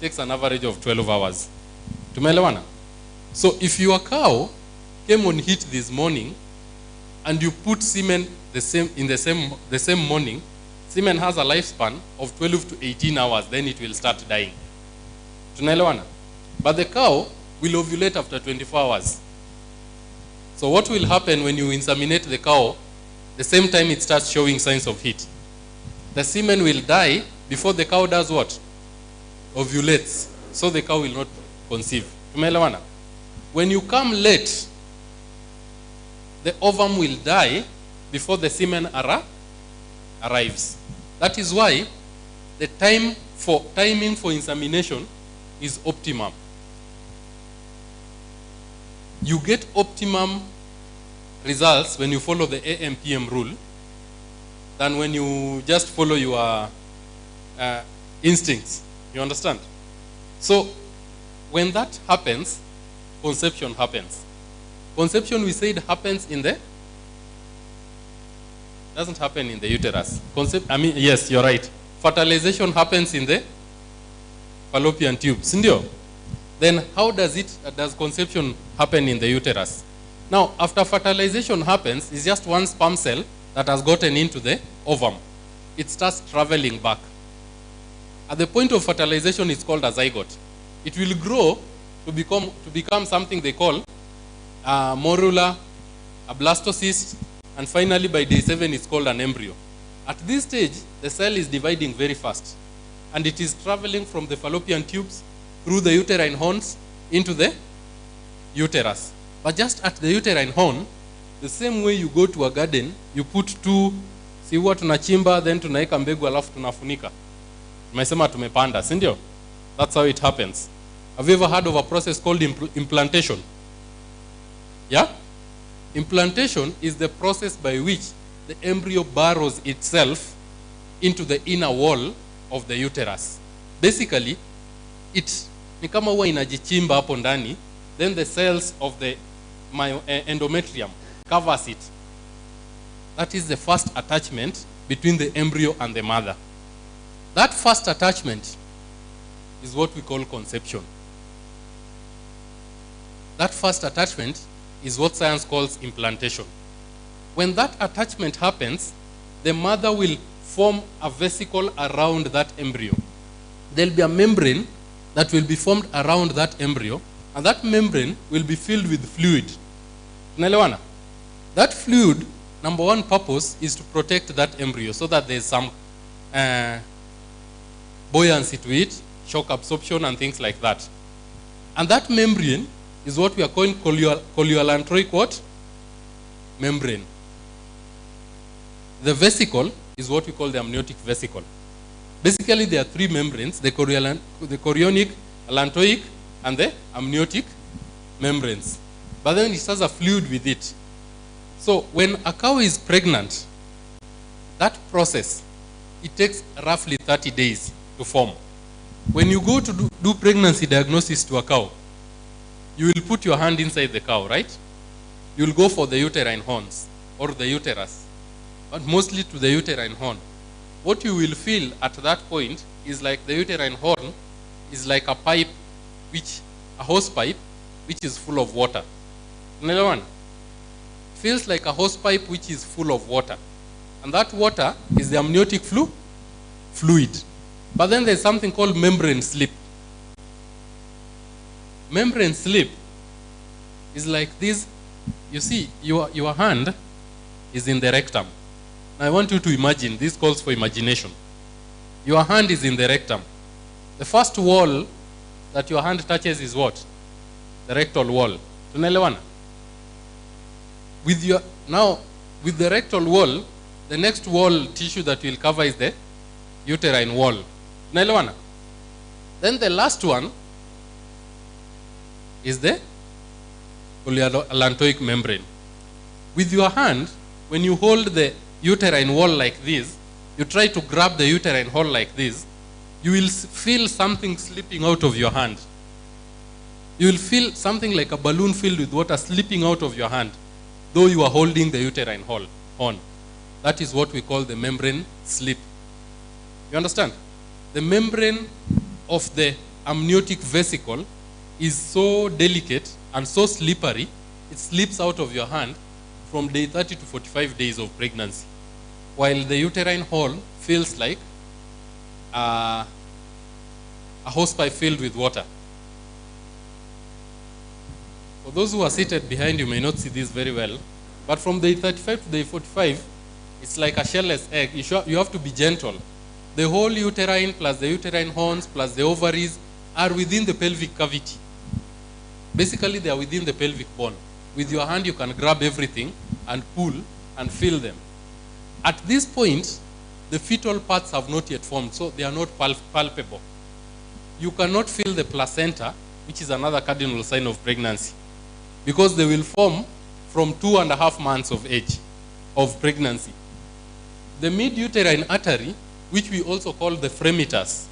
takes an average of 12 hours. Tumeelewana? So if your cow came on heat this morning and you put semen the same morning, semen has a lifespan of 12 to 18 hours, then it will start dying. Tunaelewana? But the cow will ovulate after 24 hours. So what will happen when you inseminate the cow, the same time it starts showing signs of heat? The semen will die before the cow does what? Ovulates. So the cow will not conceive. Tumeelewana? When you come late, the ovum will die before the semen arrives. That is why the timing for insemination is optimum. You get optimum results when you follow the AM/PM rule than when you just follow your instincts. You understand? So when that happens, conception happens. Conception, we said, happens in the, doesn't happen in the uterus. Yes, you're right. Fertilization happens in the fallopian tubes. Then how does conception happen in the uterus? Now, after fertilization happens, it's just one sperm cell that has gotten into the ovum. It starts traveling back. At the point of fertilization, it's called a zygote. It will grow to become something they call a morula, a blastocyst, and finally by day 7 it's called an embryo. At this stage, the cell is dividing very fast, and it is traveling from the fallopian tubes through the uterine horns into the uterus. But just at the uterine horn, the same way you go to a garden, you put two, si huwa tunachimba, then tunaeka mbegu alafu tunafunika. Tumesema tumepanda, si ndio? That's how it happens. Have you ever heard of a process called implantation? Yeah? Implantation is the process by which the embryo burrows itself into the inner wall of the uterus. Basically, ni kama huwa inajichimba hapo ndani, then the cells of the endometrium covers it. That is the first attachment between the embryo and the mother. That first attachment is what we call conception. That first attachment is what science calls implantation. When that attachment happens, the mother will form a vesicle around that embryo. There'll be a membrane that will be formed around that embryo, and that membrane will be filled with fluid. Unaelewana? That fluid, number one purpose is to protect that embryo so that there's some buoyancy to it, shock absorption and things like that. And that membrane is what we are calling chorioallantoic what? Membrane. The vesicle is what we call the amniotic vesicle. Basically, there are three membranes, the chorionic, allantoic, and the amniotic membranes. But then it has a fluid with it. So when a cow is pregnant, that process, it takes roughly 30 days to form. When you go to do pregnancy diagnosis to a cow, you will put your hand inside the cow, right? You will go for the uterine horns or the uterus, but mostly to the uterine horn. What you will feel at that point is like the uterine horn is like a pipe, a hose pipe, which is full of water. Another one feels like a hose pipe which is full of water, and that water is the amniotic fluid. But then there's something called membrane slip. Membrane slip is like this. You see, your hand is in the rectum. Now I want you to imagine, this calls for imagination. Your hand is in the rectum. The first wall that your hand touches is what? The rectal wall. Tunaelewana? With the rectal wall, the next wall tissue that will cover is the uterine wall. Tunaelewana? Then the last one is the chorioallantoic membrane. With your hand, when you hold the uterine wall like this, you try to grab the uterine hole like this, you will feel something slipping out of your hand. You will feel something like a balloon filled with water slipping out of your hand, though you are holding the uterine horn. That is what we call the membrane slip. You understand? The membrane of the amniotic vesicle is so delicate and so slippery, it slips out of your hand from day 30 to 45 days of pregnancy, while the uterine hole feels like a hosepipe filled with water. For those who are seated behind, you may not see this very well, but from day 35 to day 45, it's like a shellless egg. You have to be gentle. The whole uterine plus the uterine horns plus the ovaries are within the pelvic cavity. Basically, they are within the pelvic bone. With your hand, you can grab everything and pull and feel them. At this point, the fetal parts have not yet formed, so they are not palpable. You cannot feel the placenta, which is another cardinal sign of pregnancy, because they will form from 2.5 months of age of pregnancy. The mid-uterine artery, which we also call the fremitus,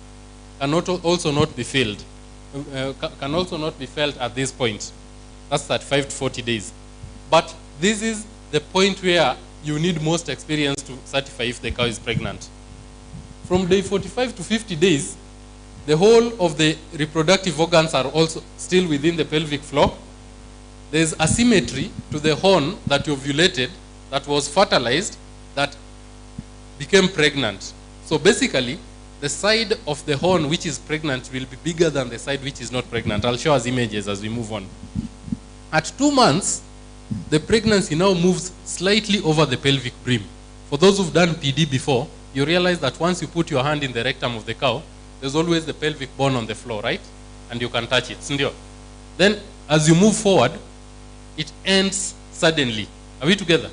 can also not be felt at this point. That's at 5 to 40 days. But this is the point where you need most experience to certify if the cow is pregnant. From day 45 to 50 days, the whole of the reproductive organs are also still within the pelvic floor. There's asymmetry to the horn that ovulated, that was fertilized, that became pregnant. So basically, the side of the horn which is pregnant will be bigger than the side which is not pregnant. I'll show us images as we move on. At 2 months, the pregnancy now moves slightly over the pelvic brim. For those who've done PD before, you realize that once you put your hand in the rectum of the cow, there's always the pelvic bone on the floor, right? And you can touch it. Then, as you move forward, it ends suddenly. Are we together?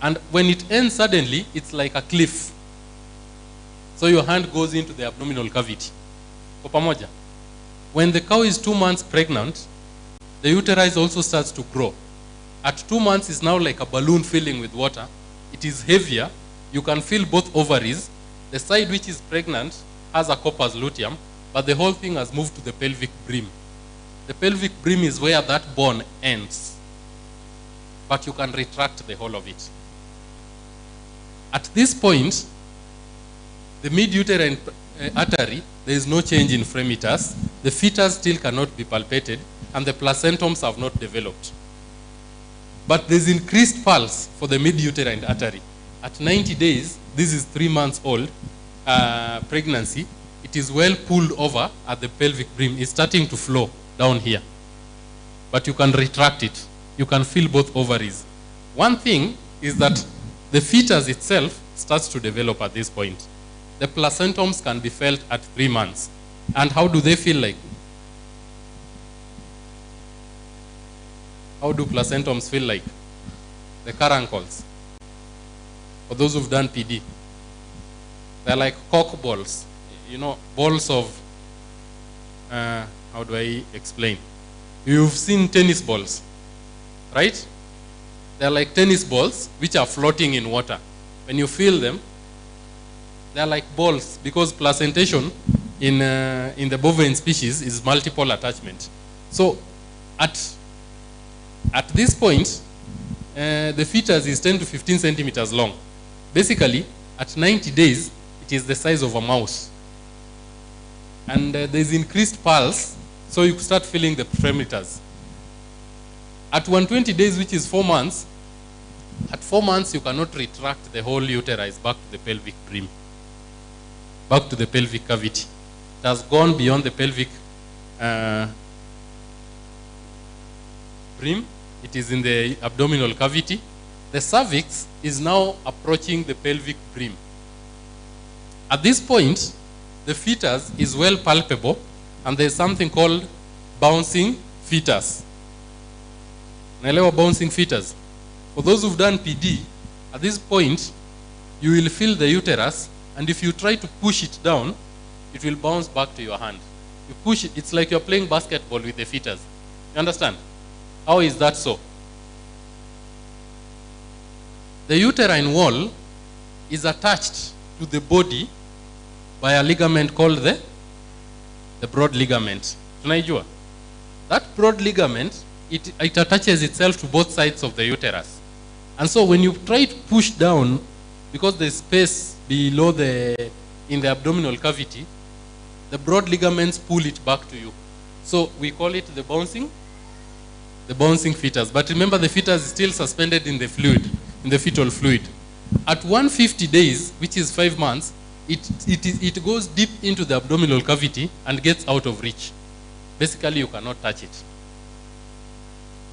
And when it ends suddenly, it's like a cliff. So your hand goes into the abdominal cavity. Pamoja. When the cow is 2 months pregnant, the uterus also starts to grow. At 2 months, it's now like a balloon filling with water. It is heavier. You can feel both ovaries. The side which is pregnant has a corpus luteum, but the whole thing has moved to the pelvic brim. The pelvic brim is where that bone ends. But you can retract the whole of it. At this point, the mid-uterine artery, there is no change in fremitus. The fetus still cannot be palpated, and the placentums have not developed. But there's increased pulse for the mid-uterine artery. At 90 days, this is 3 months old pregnancy, it is well pulled over at the pelvic brim. It's starting to flow down here. But you can retract it. You can feel both ovaries. One thing is that the fetus itself starts to develop at this point. The placentums can be felt at 3 months. And how do they feel like? How do placentums feel like? The carancles. For those who've done PD, they're like cork balls. You know, balls of, how do I explain? You've seen tennis balls, right? They're like tennis balls which are floating in water. When you feel them, they're like balls, because placentation in the bovine species is multiple attachment. So at this point, the fetus is 10 to 15 centimeters long. Basically, at 90 days, it is the size of a mouse. And there's increased pulse, so you start feeling the fremitus. At 120 days, which is 4 months, at 4 months, you cannot retract the whole uterus back to the pelvic brim, back to the pelvic cavity. It has gone beyond the pelvic brim. It is in the abdominal cavity. The cervix is now approaching the pelvic brim. At this point, the fetus is well palpable, and there's something called bouncing fetus. Naelewa bouncing fetus? For those who've done PD, at this point, you will feel the uterus, and if you try to push it down, it will bounce back to your hand. You push it, it's like you're playing basketball with the fetus. You understand? How is that so? The uterine wall is attached to the body by a ligament called the broad ligament. Tunaijua? That broad ligament, it attaches itself to both sides of the uterus. And so when you try to push down, because there's space below in the abdominal cavity, the broad ligaments pull it back to you. So we call it the bouncing fetus. But remember, the fetus is still suspended in the fluid, in the fetal fluid. At 150 days, which is 5 months, it goes deep into the abdominal cavity and gets out of reach. Basically, you cannot touch it.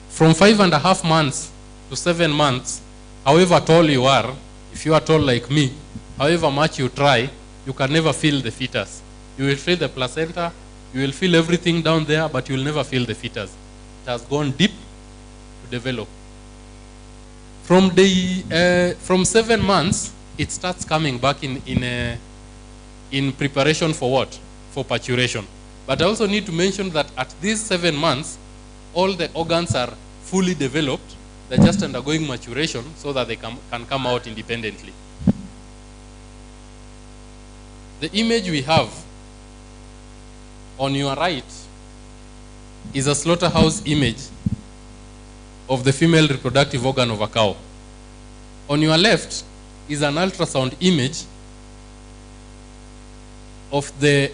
From 5.5 months to 7 months, however tall you are, if you are tall like me, however much you try, you can never feel the fetus. You will feel the placenta, you will feel everything down there, but you will never feel the fetus. It has gone deep to develop. From 7 months, it starts coming back in preparation for what? For parturition. But I also need to mention that at these 7 months, all the organs are fully developed. They're just undergoing maturation so that they can come out independently. The image we have on your right is a slaughterhouse image of the female reproductive organ of a cow. On your left is an ultrasound image of the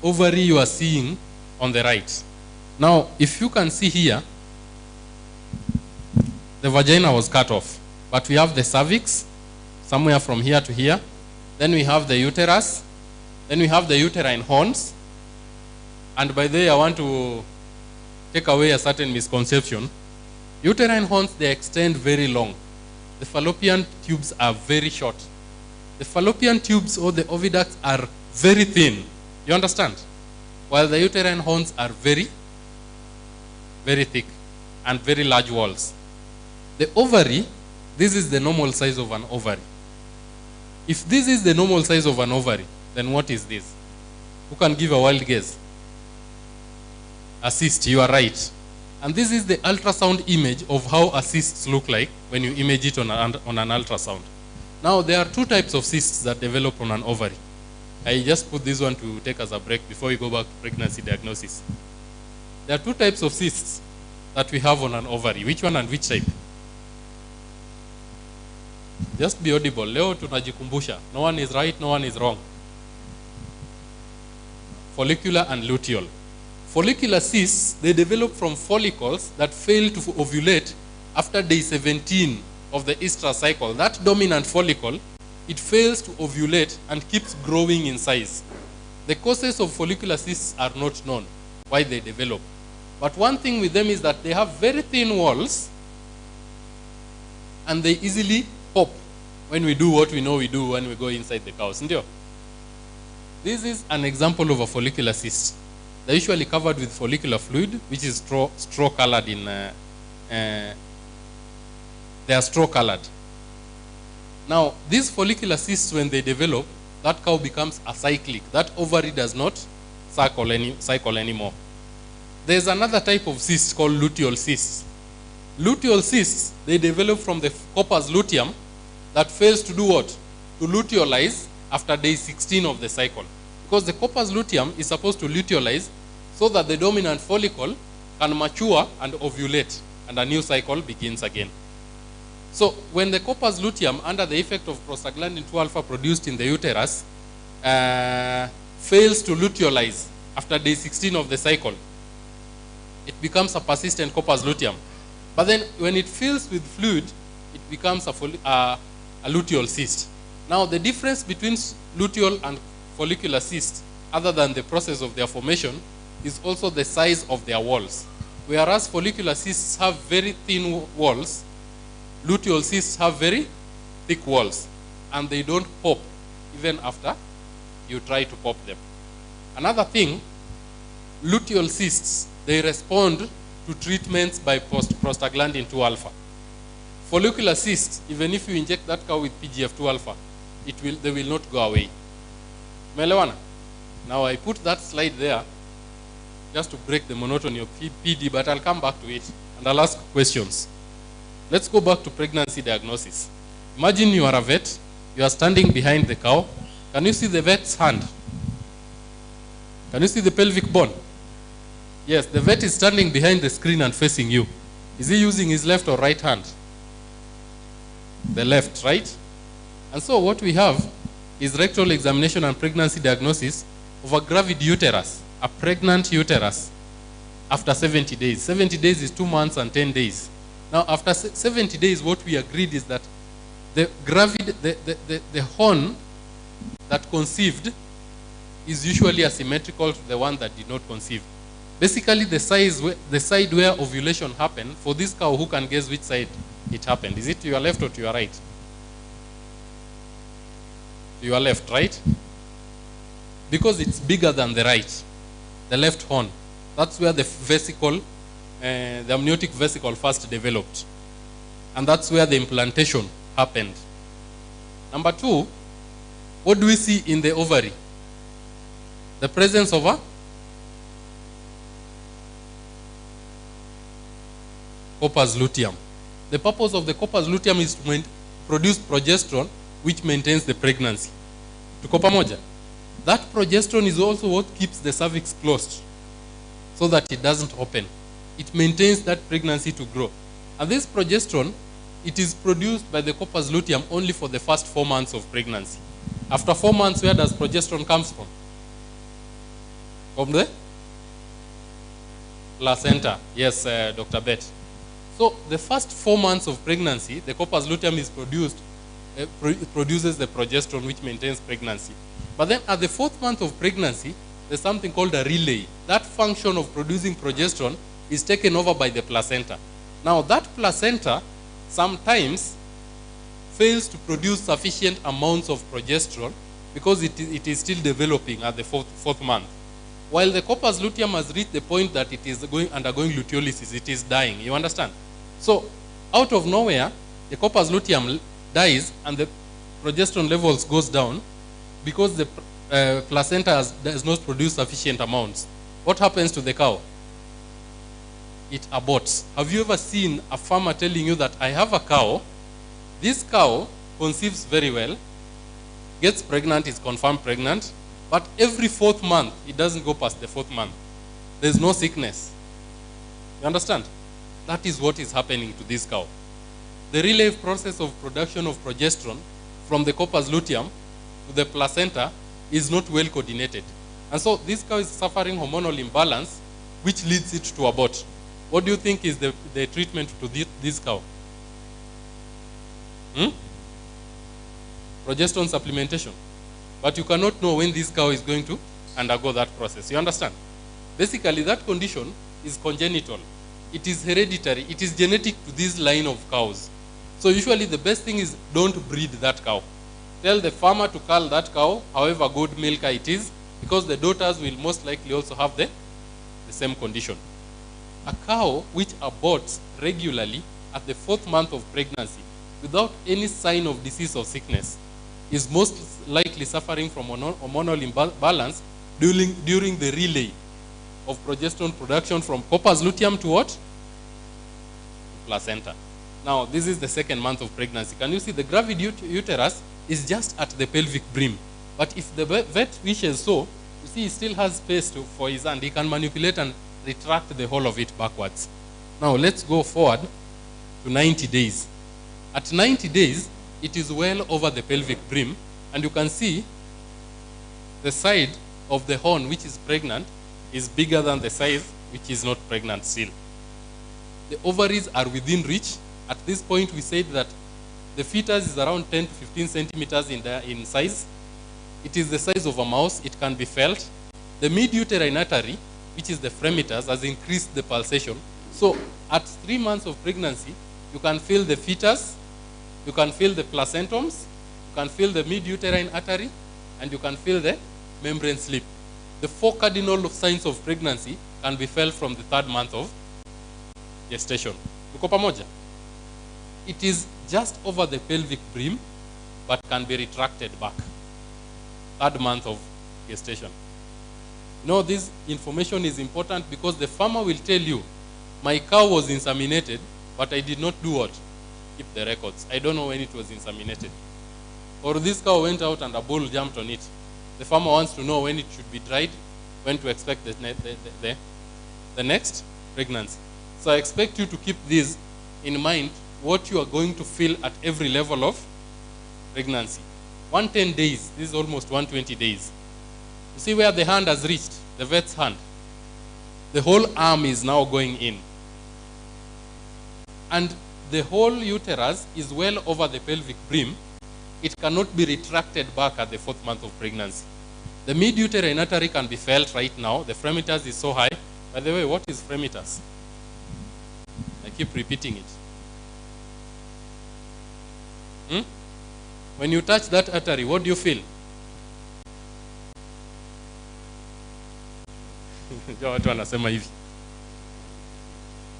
ovary you are seeing on the right. Now, if you can see here, the vagina was cut off, but we have the cervix somewhere from here to here. Then we have the uterus. Then we have the uterine horns. And by the way, I want to take away a certain misconception. Uterine horns, they extend very long. The fallopian tubes are very short. The fallopian tubes or the oviducts are very thin. You understand? While the uterine horns are very, very thick and very large walls. The ovary, this is the normal size of an ovary. If this is the normal size of an ovary, then what is this? Who can give a wild guess? A cyst, you are right. And this is the ultrasound image of how a cysts look like when you image it on an ultrasound. Now, there are two types of cysts that develop on an ovary. I just put this one to take us a break before we go back to pregnancy diagnosis. There are two types of cysts that we have on an ovary. Which one and which type? Just be audible. Leo tunajikumbusha. No one is right, no one is wrong. Follicular and luteal. Follicular cysts, they develop from follicles that fail to ovulate after day 17 of the estrous cycle. That dominant follicle, it fails to ovulate and keeps growing in size. The causes of follicular cysts are not known, why they develop. But one thing with them is that they have very thin walls and they easily pop when we do what we know we do when we go inside the cows. This is an example of a follicular cyst. They're usually covered with follicular fluid, which is straw colored they are straw colored. Now, these follicular cysts, when they develop, that cow becomes acyclic. That ovary does not cycle anymore. There's another type of cyst called luteal cysts. Luteal cysts, they develop from the corpus luteum that fails to do what? To luteolize after day 16 of the cycle. Because the corpus luteum is supposed to luteolize so that the dominant follicle can mature and ovulate, and a new cycle begins again. So when the corpus luteum, under the effect of prostaglandin 2 alpha produced in the uterus, fails to luteolize after day 16 of the cycle, it becomes a persistent corpus luteum. But then when it fills with fluid, it becomes a luteal cyst. Now, the difference between luteal and follicular cysts, other than the process of their formation, is also the size of their walls. Whereas follicular cysts have very thin walls, luteal cysts have very thick walls, and they don't pop even after you try to pop them. Another thing, luteal cysts, they respond to treatments by prostaglandin 2 alpha. Follicular cysts, even if you inject that cow with PGF2 alpha, they will not go away. Melewana? Now I put that slide there just to break the monotony of PD, but I'll come back to it and I'll ask questions. Let's go back to pregnancy diagnosis. Imagine you are a vet, you are standing behind the cow. Can you see the vet's hand? Can you see the pelvic bone? Yes, the vet is standing behind the screen and facing you. Is he using his left or right hand? The left, right? And so what we have is rectal examination and pregnancy diagnosis of a gravid uterus, a pregnant uterus, after 70 days. 70 days is 2 months and 10 days. Now, after 70 days, what we agreed is that the horn that conceived is usually asymmetrical to the one that did not conceive. Basically, the side where ovulation happened, for this cow, who can guess which side it happened? Is it to your left or to your right? To your left, right? Because it's bigger than the right, the left horn. That's where the vesicle, the amniotic vesicle first developed. And that's where the implantation happened. Number 2, what do we see in the ovary? The presence of a corpus luteum. The purpose of the corpus luteum is to produce progesterone, which maintains the pregnancy. Tuko pamoja? That progesterone is also what keeps the cervix closed, so that it doesn't open. It maintains that pregnancy to grow. And this progesterone, it is produced by the corpus luteum only for the first 4 months of pregnancy. After 4 months, where does progesterone come from? From the placenta. Yes, Dr. Bett. So the first 4 months of pregnancy, the corpus luteum is produces the progesterone, which maintains pregnancy. But then at the 4th month of pregnancy, there's something called a relay. That function of producing progesterone is taken over by the placenta. Now that placenta sometimes fails to produce sufficient amounts of progesterone because it is still developing at the 4th month. While the corpus luteum has reached the point that it is undergoing luteolysis, it is dying. You understand? So out of nowhere, the corpus luteum dies and the progesterone levels goes down because the placenta does not produce sufficient amounts. What happens to the cow? It aborts. Have you ever seen a farmer telling you that I have a cow, this cow conceives very well, gets pregnant, is confirmed pregnant, but every 4th month, it doesn't go past the 4th month. There's no sickness. You understand? That is what is happening to this cow. The relay process of production of progesterone from the corpus luteum to the placenta is not well coordinated. And so this cow is suffering hormonal imbalance, which leads it to abort. What do you think is the treatment to this cow? Progesterone supplementation. But you cannot know when this cow is going to undergo that process. You understand? Basically, that condition is congenital. It is hereditary. It is genetic to this line of cows. So usually the best thing is don't breed that cow. Tell the farmer to cull that cow, however good milker it is, because the daughters will most likely also have the same condition. A cow which aborts regularly at the 4th month of pregnancy without any sign of disease or sickness is most likely suffering from hormonal imbalance during the relay of progesterone production from corpus luteum to what? Placenta. Now, this is the 2nd month of pregnancy. Can you see the gravid uterus is just at the pelvic brim? But if the vet wishes so, you see he still has space for his hand. He can manipulate and retract the whole of it backwards. Now, let's go forward to 90 days. At 90 days, it is well over the pelvic brim, and you can see the side of the horn which is pregnant is bigger than the side which is not pregnant still. The ovaries are within reach. At this point, we said that the fetus is around 10 to 15 centimeters in size. It is the size of a mouse. It can be felt. The mid-uterine artery, which is the fremiters, has increased the pulsation. So at 3 months of pregnancy, you can feel the fetus, you can feel the placentums, you can feel the mid-uterine artery, and you can feel the membrane slip. The 4 cardinal signs of pregnancy can be felt from the 3rd month of gestation. Tuko pamoja? It is just over the pelvic brim, but can be retracted back. 3rd month of gestation. You know, this information is important because the farmer will tell you, my cow was inseminated, but I did not do what? Keep the records. I don't know when it was inseminated. Or this cow went out and a bull jumped on it. The farmer wants to know when it should be dried, when to expect the next pregnancy. So I expect you to keep this in mind, what you are going to feel at every level of pregnancy. 110 days, this is almost 120 days. You see where the hand has reached, the vet's hand. The whole arm is now going in. And the whole uterus is well over the pelvic brim. It cannot be retracted back at the 4th month of pregnancy. The mid-uterine artery can be felt right now. The fremitus is so high. By the way, what is fremitus? I keep repeating it. When you touch that artery, what do you feel?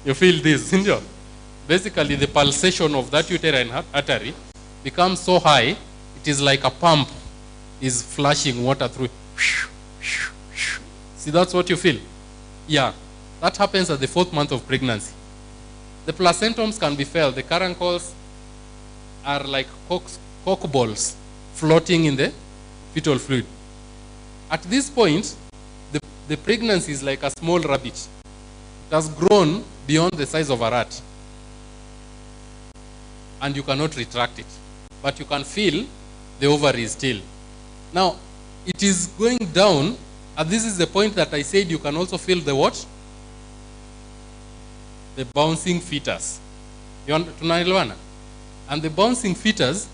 You feel this, sindio? Basically, the pulsation of that uterine artery becomes so high, it is like a pump is flashing water through. See, that's what you feel? Yeah, that happens at the 4th month of pregnancy. The placentums can be felt. The carancles are like cock balls floating in the fetal fluid. At this point, the pregnancy is like a small rabbit. It has grown beyond the size of a rat. And you cannot retract it. But you can feel the ovary still. Now, it is going down, and this is the point that I said you can also feel the what? The bouncing fetus. Tunaelewana? And the bouncing fetus,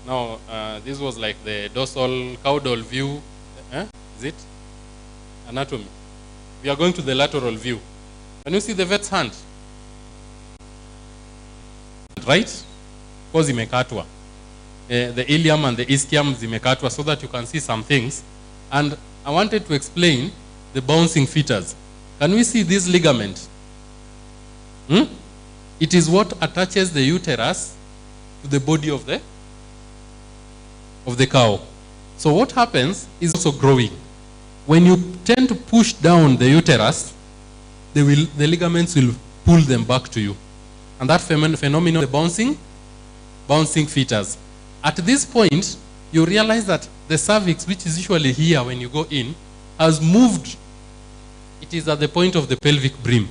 now this was like the dorsal caudal view. Is it? Anatomy. We are going to the lateral view. Can you see the vet's hand? Right? Because imekatwa. The ilium and the ischium zimekatwa so that you can see some things. And I wanted to explain the bouncing fetus. Can we see this ligament? It is what attaches the uterus to the body of the cow. So what happens is also growing. When you tend to push down the uterus, the ligaments will pull them back to you. And that phenomenon, the bouncing fetus. At this point, you realize that the cervix, which is usually here when you go in, has moved. It is at the point of the pelvic brim.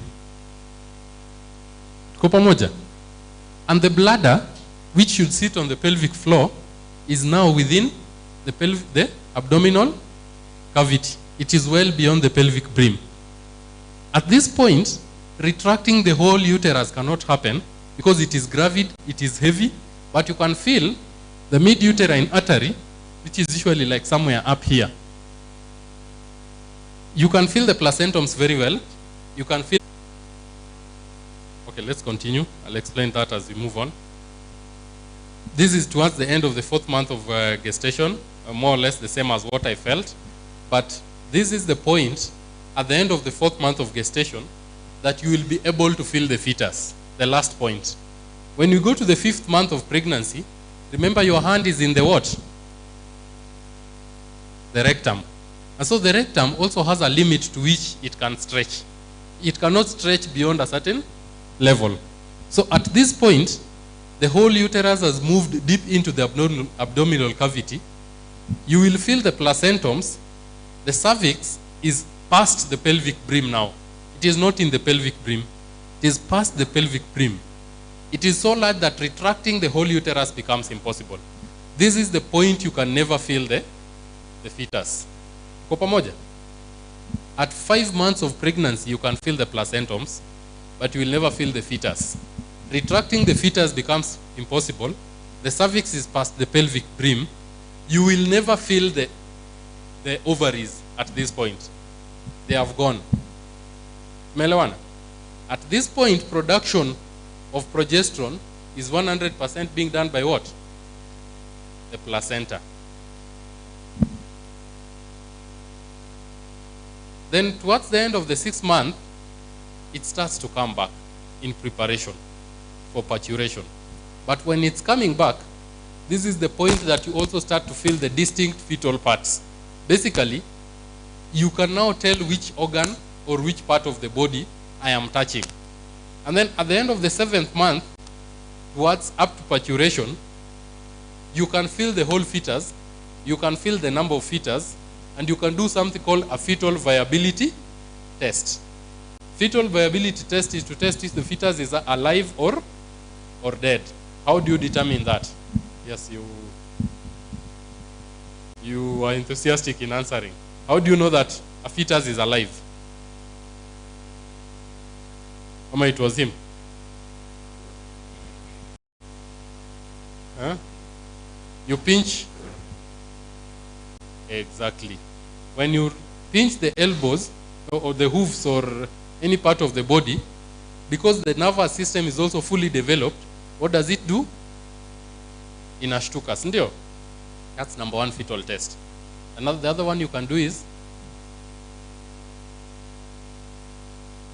And the bladder, which should sit on the pelvic floor, is now within the abdominal cavity. It is well beyond the pelvic brim. At this point, retracting the whole uterus cannot happen because it is gravid, it is heavy, but you can feel the mid-uterine artery, which is usually like somewhere up here. You can feel the placentums very well. You can feel... Okay, let's continue. I'll explain that as we move on. This is towards the end of the 4th month of gestation, more or less the same as what I felt. But this is the point at the end of the 4th month of gestation that you will be able to feel the fetus, the last point. When you go to the 5th month of pregnancy, remember your hand is in the what? The rectum. And so the rectum also has a limit to which it can stretch. It cannot stretch beyond a certain level. So at this point, the whole uterus has moved deep into the abdominal cavity. You will feel the placentums. The cervix is past the pelvic brim now. It is not in the pelvic brim. It is past the pelvic brim. It is so large that retracting the whole uterus becomes impossible. This is the point you can never feel the fetus. At 5 months of pregnancy, you can feel the placentums, but you will never feel the fetus. Retracting the fetus becomes impossible. The cervix is past the pelvic brim. You will never feel the ovaries at this point. They have gone. Melewana. At this point, production of progesterone is 100% being done by what? The placenta. Then towards the end of the 6th month, it starts to come back in preparation for parturition. But when it's coming back, this is the point that you also start to feel the distinct fetal parts. Basically, you can now tell which organ or which part of the body I am touching. And then at the end of the 7th month, towards up to parturition, you can feel the whole fetus, you can feel the number of fetus, and you can do something called a fetal viability test. Fetal viability test is to test if the fetus is alive or dead. How do you determine that? Yes, you... You are enthusiastic in answering. How do you know that a fetus is alive? Mama, it was him. Huh? You pinch. Exactly. When you pinch the elbows or the hooves or any part of the body, because the nervous system is also fully developed, what does it do? Inashtuka, sindio? That's number one fetal test. The other one you can do is,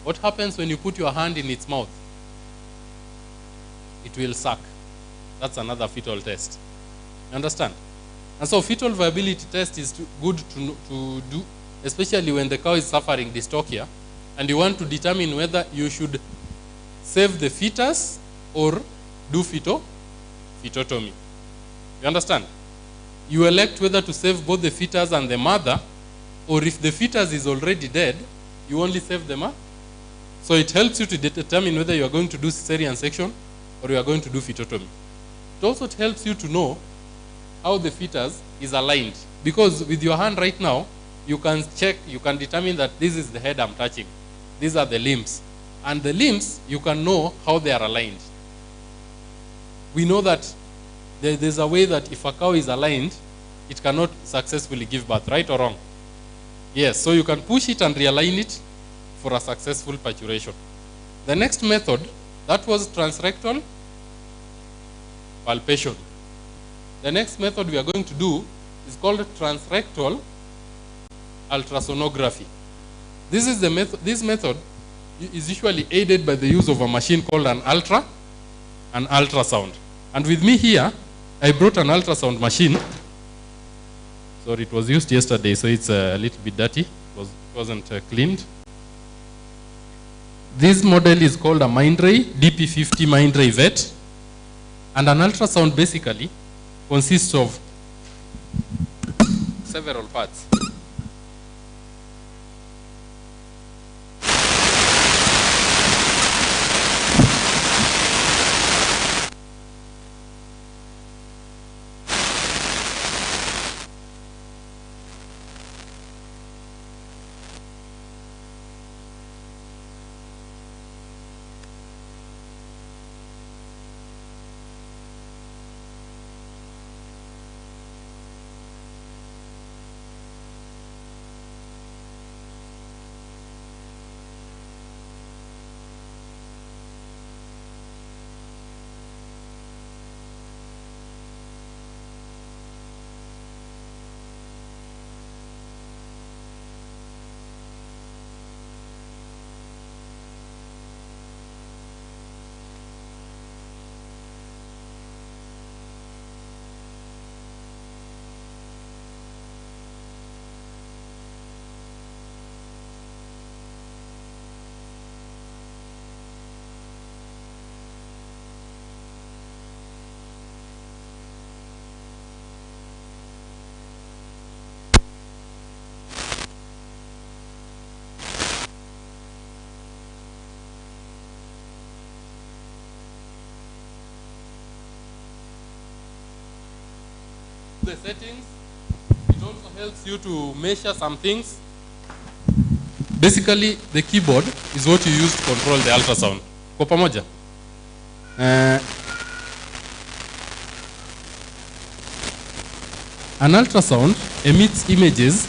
what happens when you put your hand in its mouth? It will suck. That's another fetal test. You understand? And so fetal viability test is good to do, especially when the cow is suffering dystocia, and you want to determine whether you should save the fetus or do fetotomy. You understand? You elect whether to save both the fetus and the mother, or if the fetus is already dead, you only save the mother. So it helps you to determine whether you are going to do cesarean section or you are going to do fetotomy. It also helps you to know how the fetus is aligned. Because with your hand right now, you can check, you can determine that this is the head I'm touching. These are the limbs. And the limbs, you can know how they are aligned. We know that there's a way that if a cow is aligned, it cannot successfully give birth, right or wrong? Yes, so you can push it and realign it for a successful parturition. The next method, that was transrectal palpation. The next method we are going to do is called transrectal ultrasonography. This is the method. This method is usually aided by the use of a machine called an ultrasound. And with me here, I brought an ultrasound machine. Sorry, it was used yesterday, so it's a little bit dirty. It wasn't cleaned. This model is called a Mindray, DP50 Mindray VET. And an ultrasound basically consists of several parts. The settings, it also helps you to measure some things. Basically, the keyboard is what you use to control the ultrasound. Kwa pamoja? An ultrasound emits images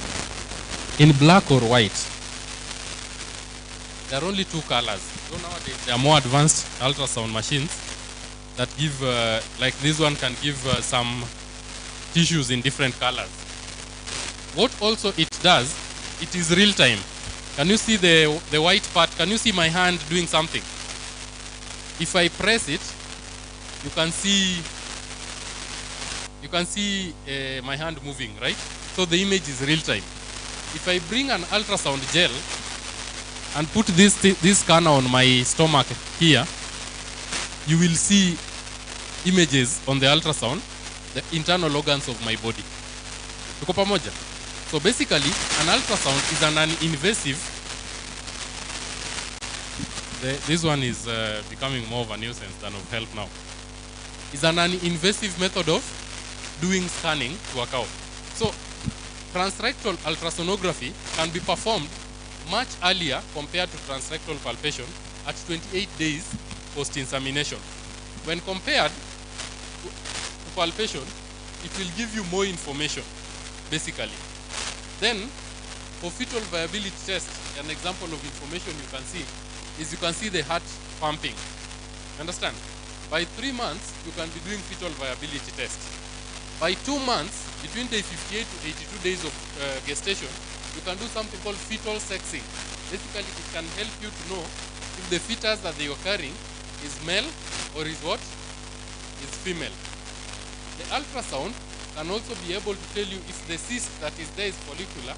in black or white. There are only two colors. So nowadays, there are more advanced ultrasound machines that give, like this one can give some tissues in different colors. What also it does, it is real time. Can you see the white part? Can you see my hand doing something? If I press it, you can see my hand moving, right? So the image is real time. If I bring an ultrasound gel and put this scanner on my stomach here, you will see images on the ultrasound, the internal organs of my body. Tuko pamoja? So basically, an ultrasound is an invasive. This one is becoming more of a nuisance than of help now. It's an invasive method of doing scanning to a cow. So transrectal ultrasonography can be performed much earlier compared to transrectal palpation at 28 days post-insemination. When compared to palpation, it will give you more information, basically. Then, for fetal viability test, an example of information you can see is you can see the heart pumping. Understand? By 3 months, you can be doing fetal viability test. By 2 months, between day 58 to 82 days of gestation, you can do something called fetal sexing. Basically, it can help you to know if the fetus that you are carrying is male or is what? Is female. The ultrasound can also be able to tell you if the cyst that is there is follicular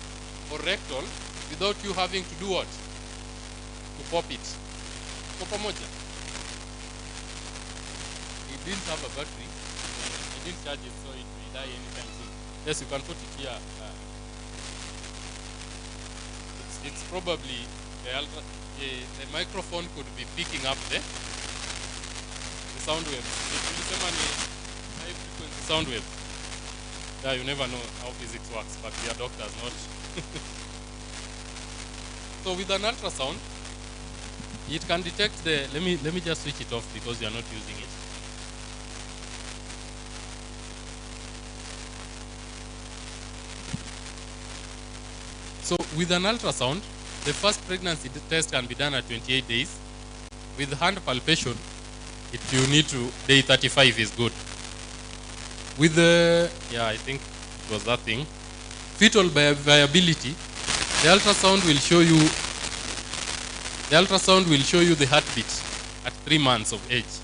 or rectal without you having to do what? To pop it. Kwa pamoja. It didn't have a battery. I didn't charge it, so it may die anytime soon. Yes, you can put it here. It's probably the microphone could be picking up the sound wave. It will be high frequency sound wave. Yeah, you never know how physics works, but we are doctors, not. So with an ultrasound, it can detect the. Let me just switch it off because you are not using it. So with an ultrasound, the first pregnancy test can be done at 28 days. With hand palpation, you need to, day 35 is good. With the, I think it was that thing, fetal viability, the ultrasound will show you the heartbeat at 3 months of age.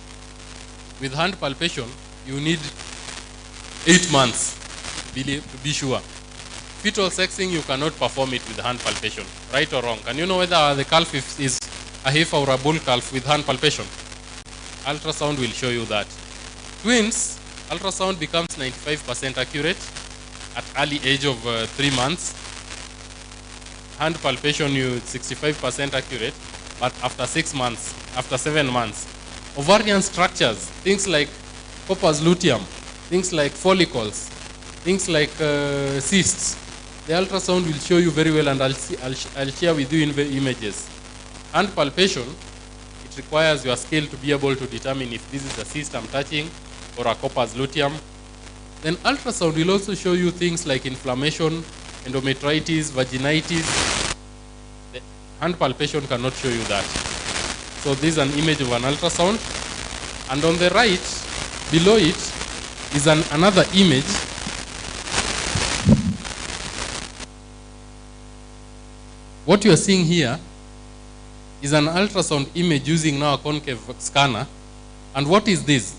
With hand palpation, you need 8 months to be sure. Fetal sexing, you cannot perform it with hand palpation, right or wrong. Can you know whether the calf is a heifer or a bull calf with hand palpation? Ultrasound will show you that. Twins, ultrasound becomes 95% accurate at early age of 3 months. Hand palpation, 65% accurate, but after 6 months, after 7 months. Ovarian structures, things like corpus luteum, things like follicles, things like cysts, the ultrasound will show you very well, and I'll share with you in the images. Hand palpation, it requires your skill to be able to determine if this is a cyst I'm touching or a corpus luteum. Then ultrasound will also show you things like inflammation, endometritis, vaginitis. The hand palpation cannot show you that. So this is an image of an ultrasound. And on the right, below it, is another image. What you are seeing here is an ultrasound image using now a concave scanner. And what is this?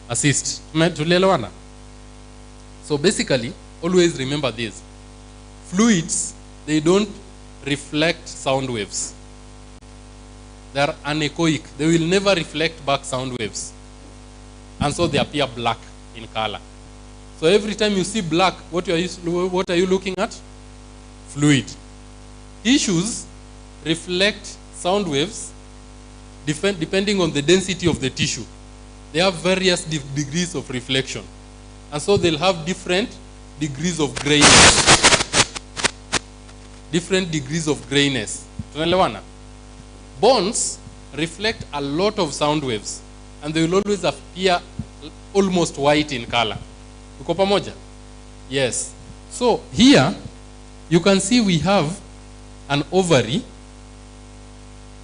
A cyst. So basically, always remember this. Fluids, they don't reflect sound waves. They are anechoic. They will never reflect back sound waves. And so they appear black in color. So every time you see black, what are you looking at? Fluid. Tissues reflect sound waves depending on the density of the tissue. They have various degrees of reflection. And so they'll have different degrees of grayness. Different degrees of grayness. Tunaelewana? Bones reflect a lot of sound waves, and they will always appear almost white in color. Tuko pamoja? Yes. So here, you can see we have an ovary.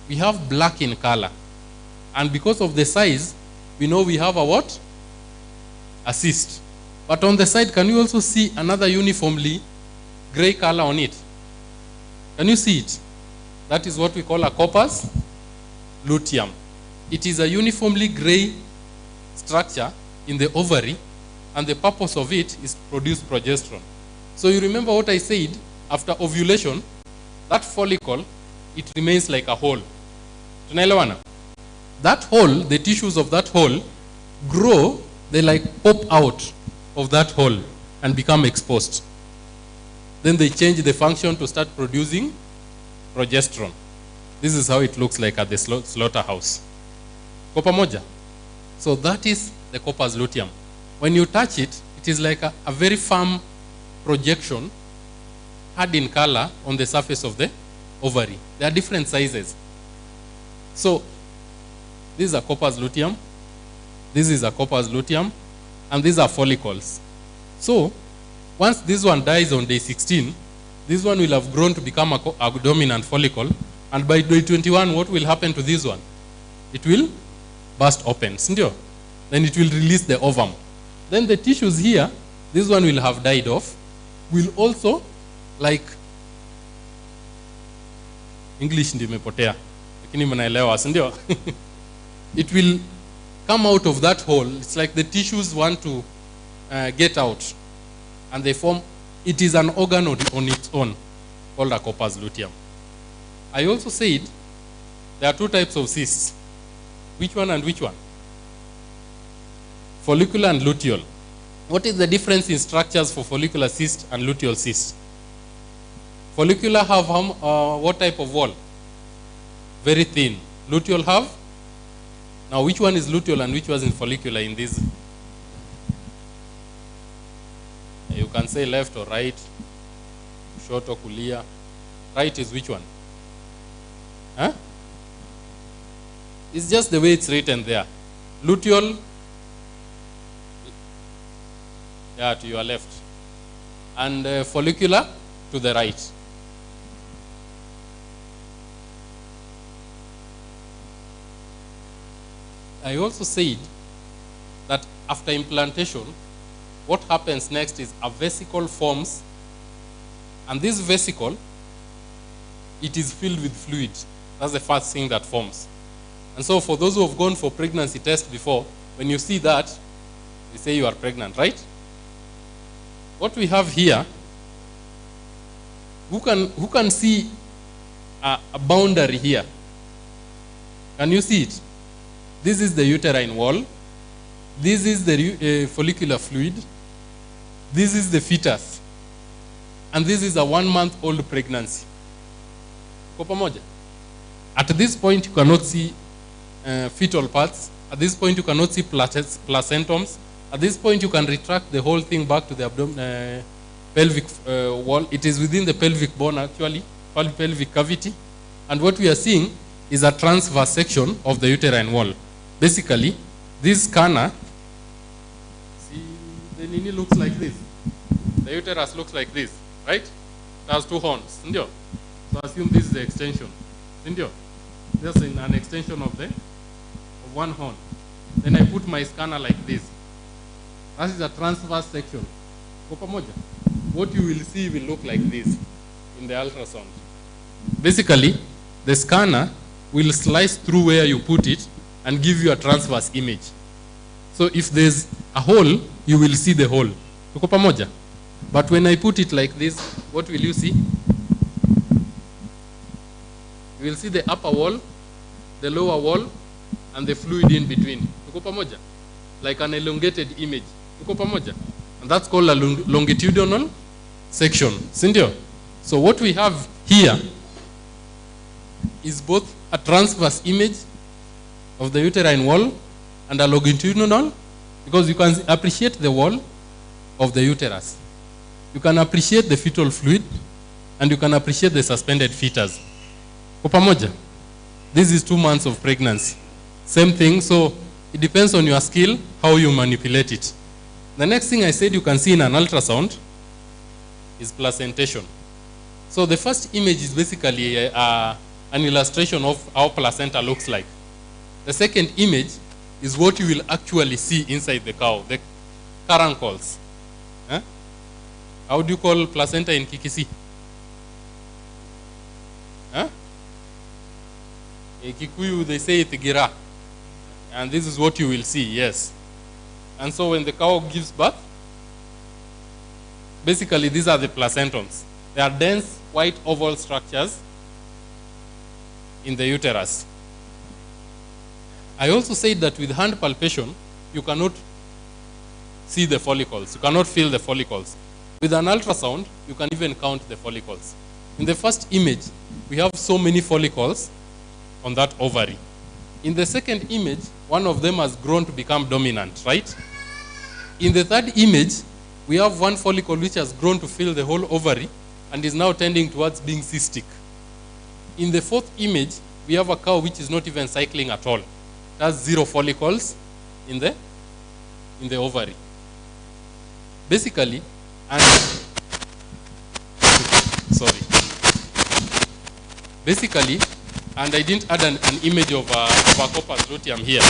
We have black in color. And because of the size, we know we have a what? A cyst. But on the side, can you also see another uniformly gray color on it? Can you see it? That is what we call a corpus luteum. It is a uniformly gray structure in the ovary, and the purpose of it is to produce progesterone. So you remember what I said, after ovulation, that follicle, it remains like a hole. Tunaelewana? That hole, the tissues of that hole grow, they like pop out of that hole and become exposed. Then they change the function to start producing progesterone. This is how it looks like at the slaughterhouse. Kwa pamoja? So that is the corpus luteum. When you touch it, it It is like a very firm projection hard in color on the surface of the ovary. There are different sizes. So this is a corpus luteum, this is a corpus luteum, and these are follicles. So once this one dies on day 16, this one will have grown to become a dominant follicle, and by day 21, what will happen to this one? It will burst open, then it will release the ovum. Then the tissues here, this one will have died off, will also, like, English ndio imepotea, lakini mnaelewa, sindio? It will come out of that hole. It's like the tissues want to get out, and they form, it is an organ on its own, called a corpus luteum. I also said there are two types of cysts. Which one and which one? Follicular and luteal. What is the difference in structures for follicular cyst and luteal cyst? Follicular have what type of wall? Very thin. Luteal have? Now which one is luteal and which was in follicular in this? You can say left or right, short or kulia. Right is which one? Huh? It's just the way it's written there. Luteal, yeah, to your left. And follicular to the right. I also said that after implantation, what happens next is a vesicle forms, and this vesicle, it is filled with fluid. That's the first thing that forms. And so for those who have gone for pregnancy test before, when you see that, they say you are pregnant, right? What we have here, who can see a boundary here? Can you see it? This is the uterine wall. This is the follicular fluid. This is the fetus. And this is a 1-month-old pregnancy. Kwa pamoja? At this point, you cannot see fetal parts. At this point, you cannot see placentums. At this point, you can retract the whole thing back to the pelvic wall. It is within the pelvic bone, actually, pelvic cavity. And what we are seeing is a transverse section of the uterine wall. Basically, this scanner, see, the nini looks like this. The uterus looks like this, right? It has 2 horns, sindio? So assume this is the extension, sindio? Just an extension of one horn. Then I put my scanner like this. That is a transverse section. What you will see will look like this in the ultrasound. Basically, the scanner will slice through where you put it and give you a transverse image. So if there's a hole, you will see the hole. But when I put it like this, what will you see? You will see the upper wall, the lower wall, and the fluid in between. Like an elongated image. And that's called a longitudinal section. Sindio? So what we have here is both a transverse image of the uterine wall and a longitudinal, because you can appreciate the wall of the uterus. You can appreciate the fetal fluid, and you can appreciate the suspended fetus. This is 2 months of pregnancy. Same thing, so it depends on your skill, how you manipulate it. The next thing I said you can see in an ultrasound is placentation. So the first image is basically an illustration of how placenta looks like. The second image is what you will actually see inside the cow, the caruncles. Huh? How do you call placenta in KISII? Huh? In Kikuyu, they say it gira. And this is what you will see, yes. And so when the cow gives birth, basically these are the placentums. They are dense, white oval structures in the uterus. I also said that with hand palpation, you cannot see the follicles. You cannot feel the follicles. With an ultrasound, you can even count the follicles. In the first image, we have so many follicles on that ovary. In the second image, one of them has grown to become dominant, right? In the third image, we have one follicle which has grown to fill the whole ovary and is now tending towards being cystic. In the fourth image, we have a cow which is not even cycling at all. It has 0 follicles in the ovary. Basically, and sorry. Basically, and I didn't add an image of a corpus luteum here.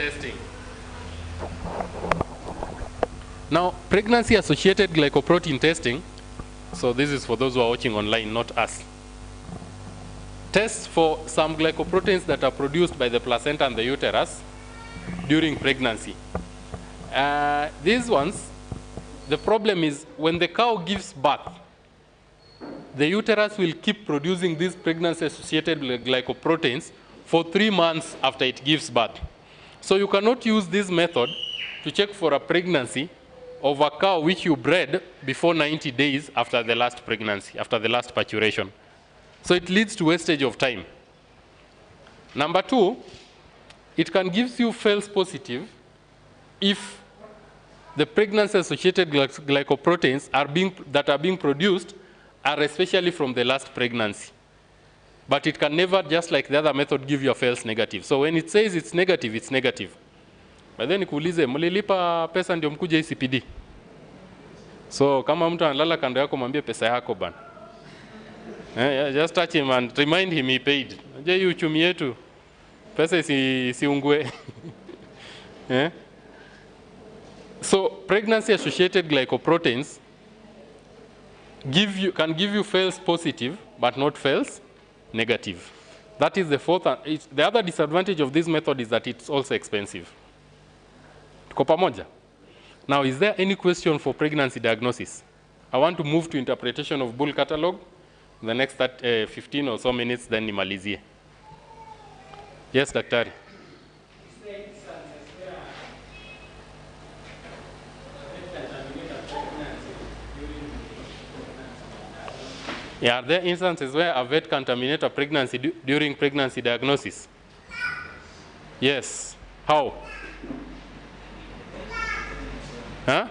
testing. Now, pregnancy-associated glycoprotein testing, so this is for those who are watching online, not us. Tests for some glycoproteins that are produced by the placenta and the uterus during pregnancy. These ones, the problem is when the cow gives birth, the uterus will keep producing these pregnancy-associated glycoproteins for 3 months after it gives birth. So you cannot use this method to check for a pregnancy of a cow which you bred before 90 days after the last pregnancy, after the last parturition. So it leads to wastage of time. Number two, it can give you false positive if the pregnancy-associated glycoproteins that are being produced are especially from the last pregnancy. But it can never, just like the other method, give you a false negative. So when it says it's negative, it's negative. But then nikuulize, mlilipa pesa ndio mkuje CPD. So kama mtu analala kando yako mwambie pesa yako bana. Just touch him and remind him he paid. Je, uchumi yetu Pesa isiungue. Yeah? So pregnancy-associated glycoproteins can give you false positive, but not false negative. That is the fourth. The other disadvantage of this method is that it's also expensive. Tuko pamoja? Now, is there any question for pregnancy diagnosis? I want to move to interpretation of bull catalog. The next 15 or so minutes, then nimalizie. Yes, Daktari. Yeah, are there instances where a vet can terminate a pregnancy during pregnancy diagnosis? Yes. How? Huh?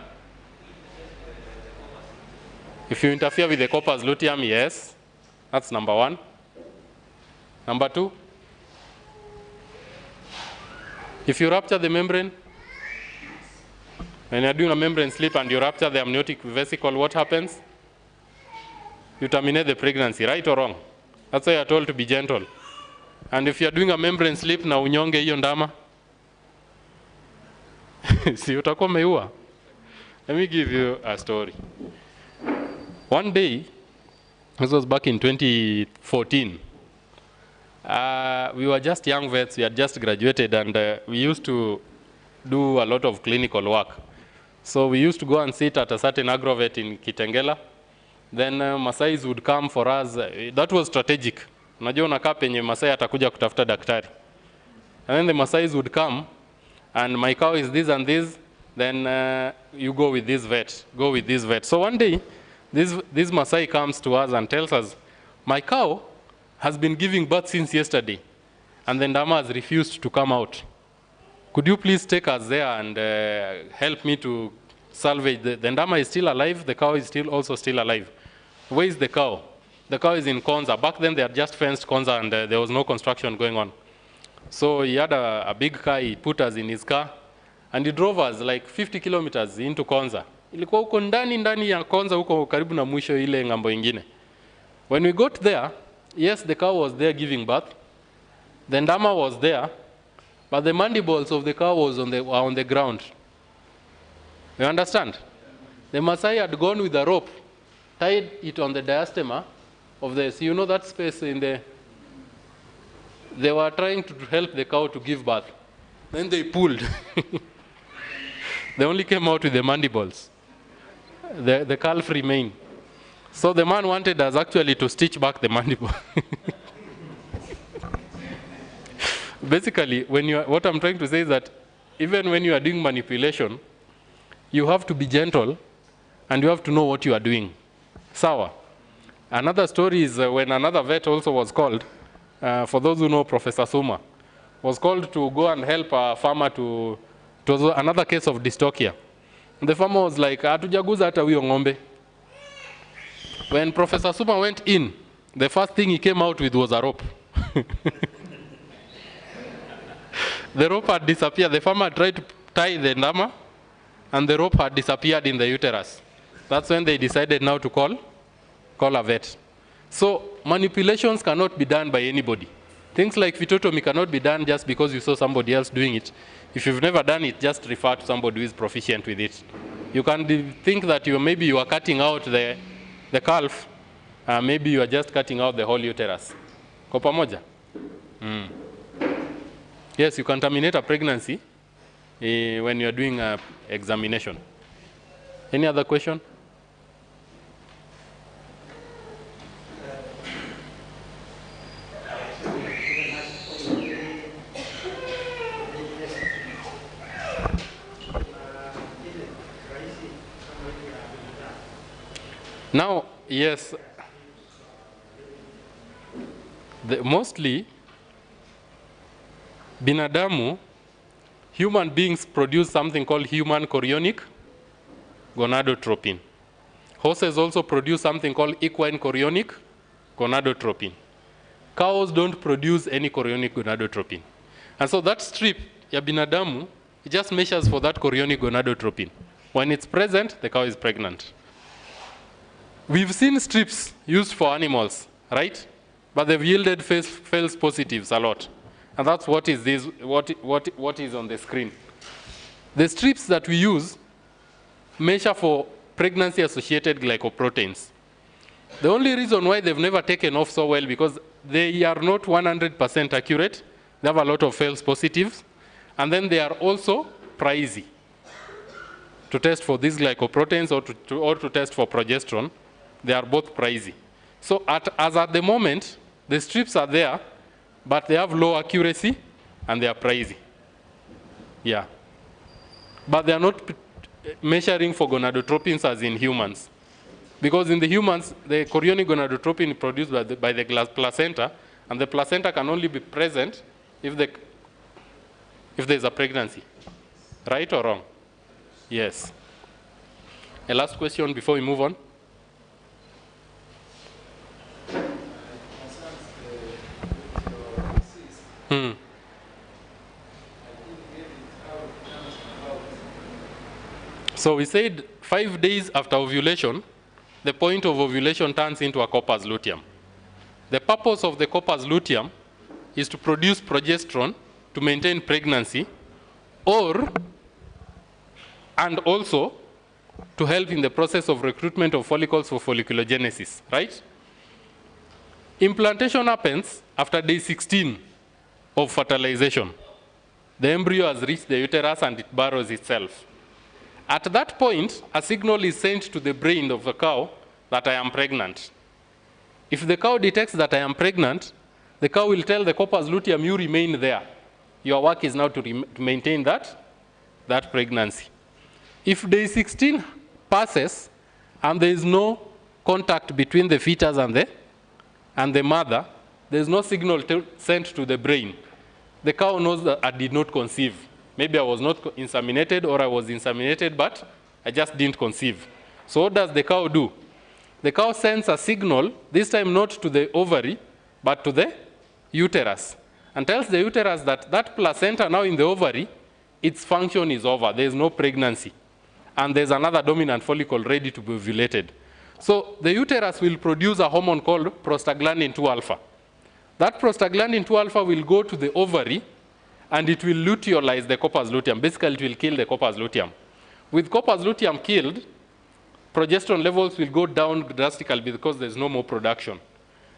If you interfere with the corpus luteum, yes. That's number one. Number two? If you rupture the membrane, when you're doing a membrane slip and you rupture the amniotic vesicle, what happens? You terminate the pregnancy, right or wrong? That's why you're told to be gentle. And if you're doing a membrane slip na unyonge hiyo ndama, si utakuwa umeua. Let me give you a story. One day, this was back in 2014, we were just young vets, we had just graduated, and we used to do a lot of clinical work. So we used to go and sit at a certain agrovet in Kitengela. Then Masais would come for us. That was strategic. Unajua unakaa penye Masai atakuja kutafuta daktari. And then the Masais would come, and my cow is this and this, then you go with this vet, go with this vet. So one day, this Masai comes to us and tells us, my cow has been giving birth since yesterday, and the ndama has refused to come out. Could you please take us there and help me to salvage? The ndama is still alive, the cow is also still alive. Where is the cow? The cow is in Konza. Back then they had just fenced Konza and there was no construction going on. So he had a big car, he put us in his car, and he drove us like 50 kilometers into Konza. Ilikuwa huko ndani ya Konza, huko karibu na mwisho ile ngambo ingine. When we got there, yes, the cow was there giving birth. The ndama was there, but the mandibles of the cow were on the ground. You understand? The Maasai had gone with a rope, tied it on the diastema of the, so you know that space in the, they were trying to help the cow to give birth. Then they pulled. They only came out with the mandibles. The calf remained. So the man wanted us actually to stitch back the mandible. Basically, what I'm trying to say is that even when you are doing manipulation, you have to be gentle and you have to know what you are doing. Sawa. Another story is when another vet also was called, for those who know Professor Suma, was called to go and help a farmer to, it was another case of dystocia. The farmer was like, hatujaguza hata huyo ng'ombe. When Professor Suma went in, the first thing he came out with was a rope. The rope had disappeared. The farmer tried to tie the ndama, and the rope had disappeared in the uterus. That's when they decided now to call a vet. So manipulations cannot be done by anybody. Things like phytotomy cannot be done just because you saw somebody else doing it. If you've never done it, just refer to somebody who is proficient with it. You can think that maybe you are cutting out the calf, maybe you are just cutting out the whole uterus. Kwa pamoja? Yes, you can terminate a pregnancy when you are doing an examination. Any other question? Now, yes, mostly binadamu, human beings produce something called human chorionic gonadotropin. Horses also produce something called equine chorionic gonadotropin. Cows don't produce any chorionic gonadotropin. And so that strip ya binadamu, it just measures for that chorionic gonadotropin. When it's present, the cow is pregnant. We've seen strips used for animals, right? But they've yielded false positives a lot. And that's what is this, what is on the screen. The strips that we use measure for pregnancy-associated glycoproteins. The only reason why they've never taken off so well because they are not 100% accurate. They have a lot of false positives. And then they are also pricey to test for these glycoproteins or to test for progesterone. They are both pricey. So as at the moment, the strips are there, but they have low accuracy and they are pricey. Yeah. But they are not measuring for gonadotropins as in humans. Because in the humans, the chorionic gonadotropin is produced by the placenta, and the placenta can only be present if there's a pregnancy. Right or wrong? Yes. A last question before we move on. So we said 5 days after ovulation, the point of ovulation turns into a corpus luteum. The purpose of the corpus luteum is to produce progesterone to maintain pregnancy, and also to help in the process of recruitment of follicles for folliculogenesis, right? Implantation happens after day 16 of fertilization. The embryo has reached the uterus and it burrows itself. At that point, a signal is sent to the brain of the cow that I am pregnant. If the cow detects that I am pregnant, the cow will tell the corpus luteum, you remain there. Your work is now to maintain that pregnancy. If day 16 passes and there is no contact between the fetus and the mother, there is no signal sent to the brain. The cow knows that I did not conceive. Maybe I was not inseminated or I was inseminated, but I just didn't conceive. So what does the cow do? The cow sends a signal, this time not to the ovary, but to the uterus, and tells the uterus that that placenta now in the ovary, its function is over. There is no pregnancy. And there's another dominant follicle ready to be ovulated. So the uterus will produce a hormone called prostaglandin 2 alpha. That prostaglandin 2 alpha will go to the ovary, and it will luteolize the corpus luteum. Basically, it will kill the corpus luteum. With corpus luteum killed, progesterone levels will go down drastically because there's no more production.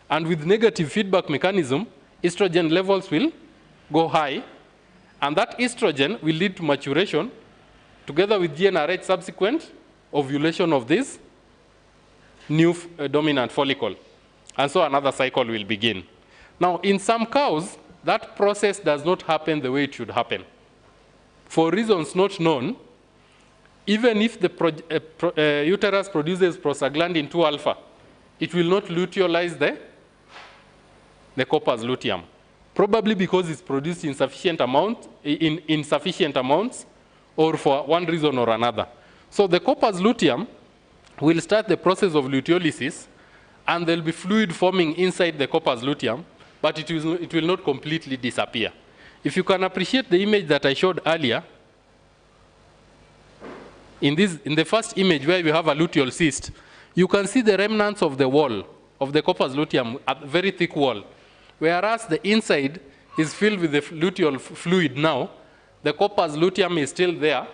And with negative feedback mechanism, estrogen levels will go high, and that estrogen will lead to maturation together with GnRH subsequent ovulation of this new dominant follicle. And so another cycle will begin. Now, in some cows, that process does not happen the way it should happen. For reasons not known, even if the uterus produces prostaglandin 2 alpha, it will not luteolize the corpus luteum, probably because it's produced in insufficient amounts, or for one reason or another. So the corpus luteum will start the process of luteolysis, and there'll be fluid forming inside the corpus luteum, but it will not completely disappear. If you can appreciate the image that I showed earlier, in the first image where we have a luteal cyst, you can see the remnants of the wall of the corpus luteum, a very thick wall, whereas the inside is filled with the luteal fluid now. The corpus luteum is still there,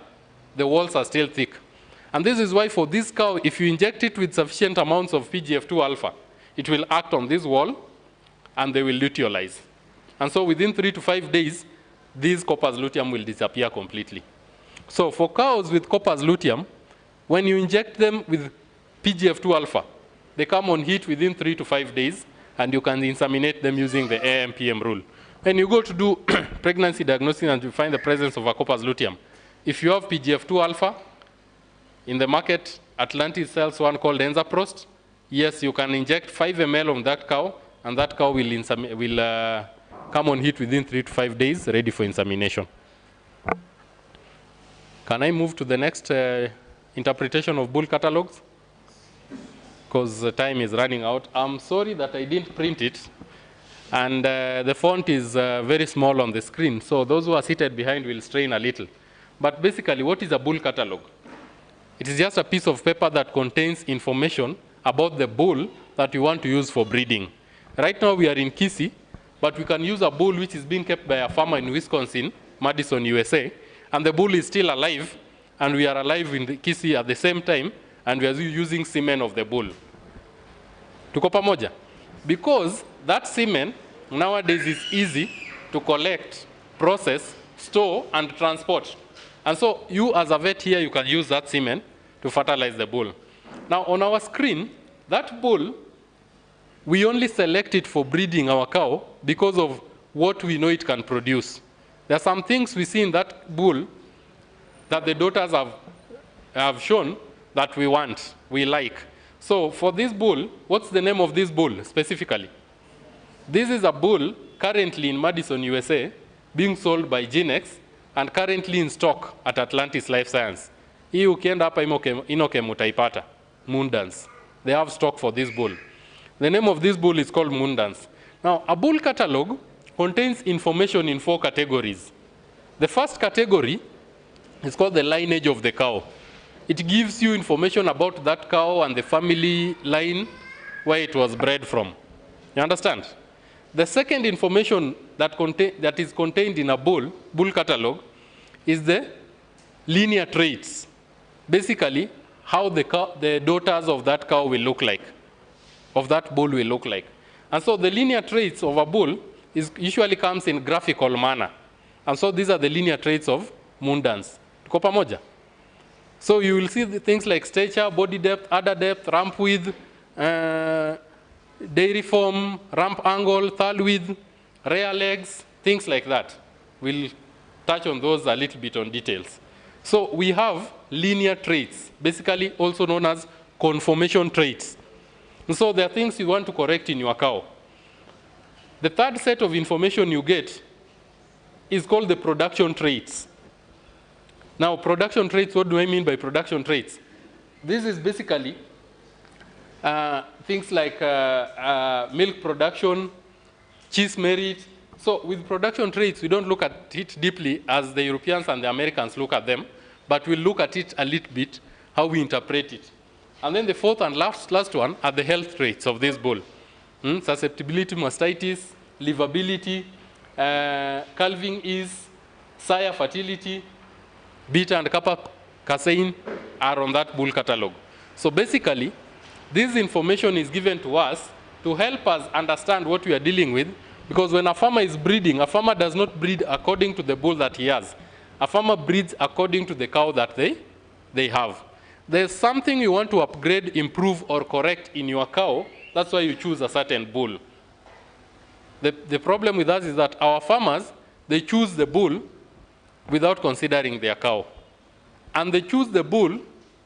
the walls are still thick. And this is why for this cow, if you inject it with sufficient amounts of PGF2 alpha, it will act on this wall and they will luteolize. And so within 3 to 5 days, these corpus luteum will disappear completely. So for cows with corpus luteum, when you inject them with PGF2 alpha, they come on heat within 3 to 5 days, and you can inseminate them using the AM/PM rule. When you go to do pregnancy diagnosis and you find the presence of a corpus luteum, if you have PGF2 alpha, in the market, Atlantis sells one called Enzaprost. Yes, you can inject 5 ml on that cow, and that cow will come on heat within 3 to 5 days, ready for insemination. Can I move to the next interpretation of bull catalogs? Because the time is running out. I'm sorry that I didn't print it. And the font is very small on the screen, so those who are seated behind will strain a little. But basically, what is a bull catalog? It is just a piece of paper that contains information about the bull that you want to use for breeding. Right now, we are in KISII, but we can use a bull which is being kept by a farmer in Wisconsin, Madison, USA, and the bull is still alive, and we are alive in the KISII at the same time, and we are using semen of the bull. Tuko pamoja? Because that semen nowadays is easy to collect, process, store, and transport. And so you as a vet here, you can use that semen to fertilize the bull. Now on our screen, that bull, we only select it for breeding our cow because of what we know it can produce. There are some things we see in that bull that the daughters have shown that we want, we like. So for this bull, what's the name of this bull specifically? This is a bull currently in Madison, USA, being sold by Genex and currently in stock at Atlantis Life Science. Hii ukienda hapa Inokem utaipata, Moondance. They have stock for this bull. The name of this bull is called Moondance. Now, a bull catalog contains information in 4 categories. The first category is called the lineage of the cow. It gives you information about that cow and the family line where it was bred from. You understand? The second information that is contained in a bull catalog is the linear traits. Basically, how the daughters of that cow will look like, of that bull will look like. And so the linear traits of a bull usually comes in graphical manner. And so these are the linear traits of Moondance. Tuko pamoja? So you will see the things like stature, body depth, udder depth, rump width, dairy form, rump angle, thal width, rear legs, things like that. We'll touch on those a little bit on details. So we have linear traits, basically also known as conformation traits. And so there are things you want to correct in your cow. The third set of information you get is called the production traits. Now, production traits, what do I mean by production traits? This is basically things like milk production, cheese merit. So with production traits, we don't look at it deeply as the Europeans and the Americans look at them, but we'll look at it a little bit, how we interpret it. And then the fourth and last one are the health traits of this bull. Susceptibility to mastitis, livability, calving ease, sire fertility, beta and kappa casein are on that bull catalog. So basically, this information is given to us to help us understand what we are dealing with, because when a farmer is breeding, a farmer does not breed according to the bull that he has. A farmer breeds according to the cow that they have. There's something you want to upgrade, improve, or correct in your cow, that's why you choose a certain bull. The problem with us is that our farmers, they choose the bull without considering their cow. And they choose the bull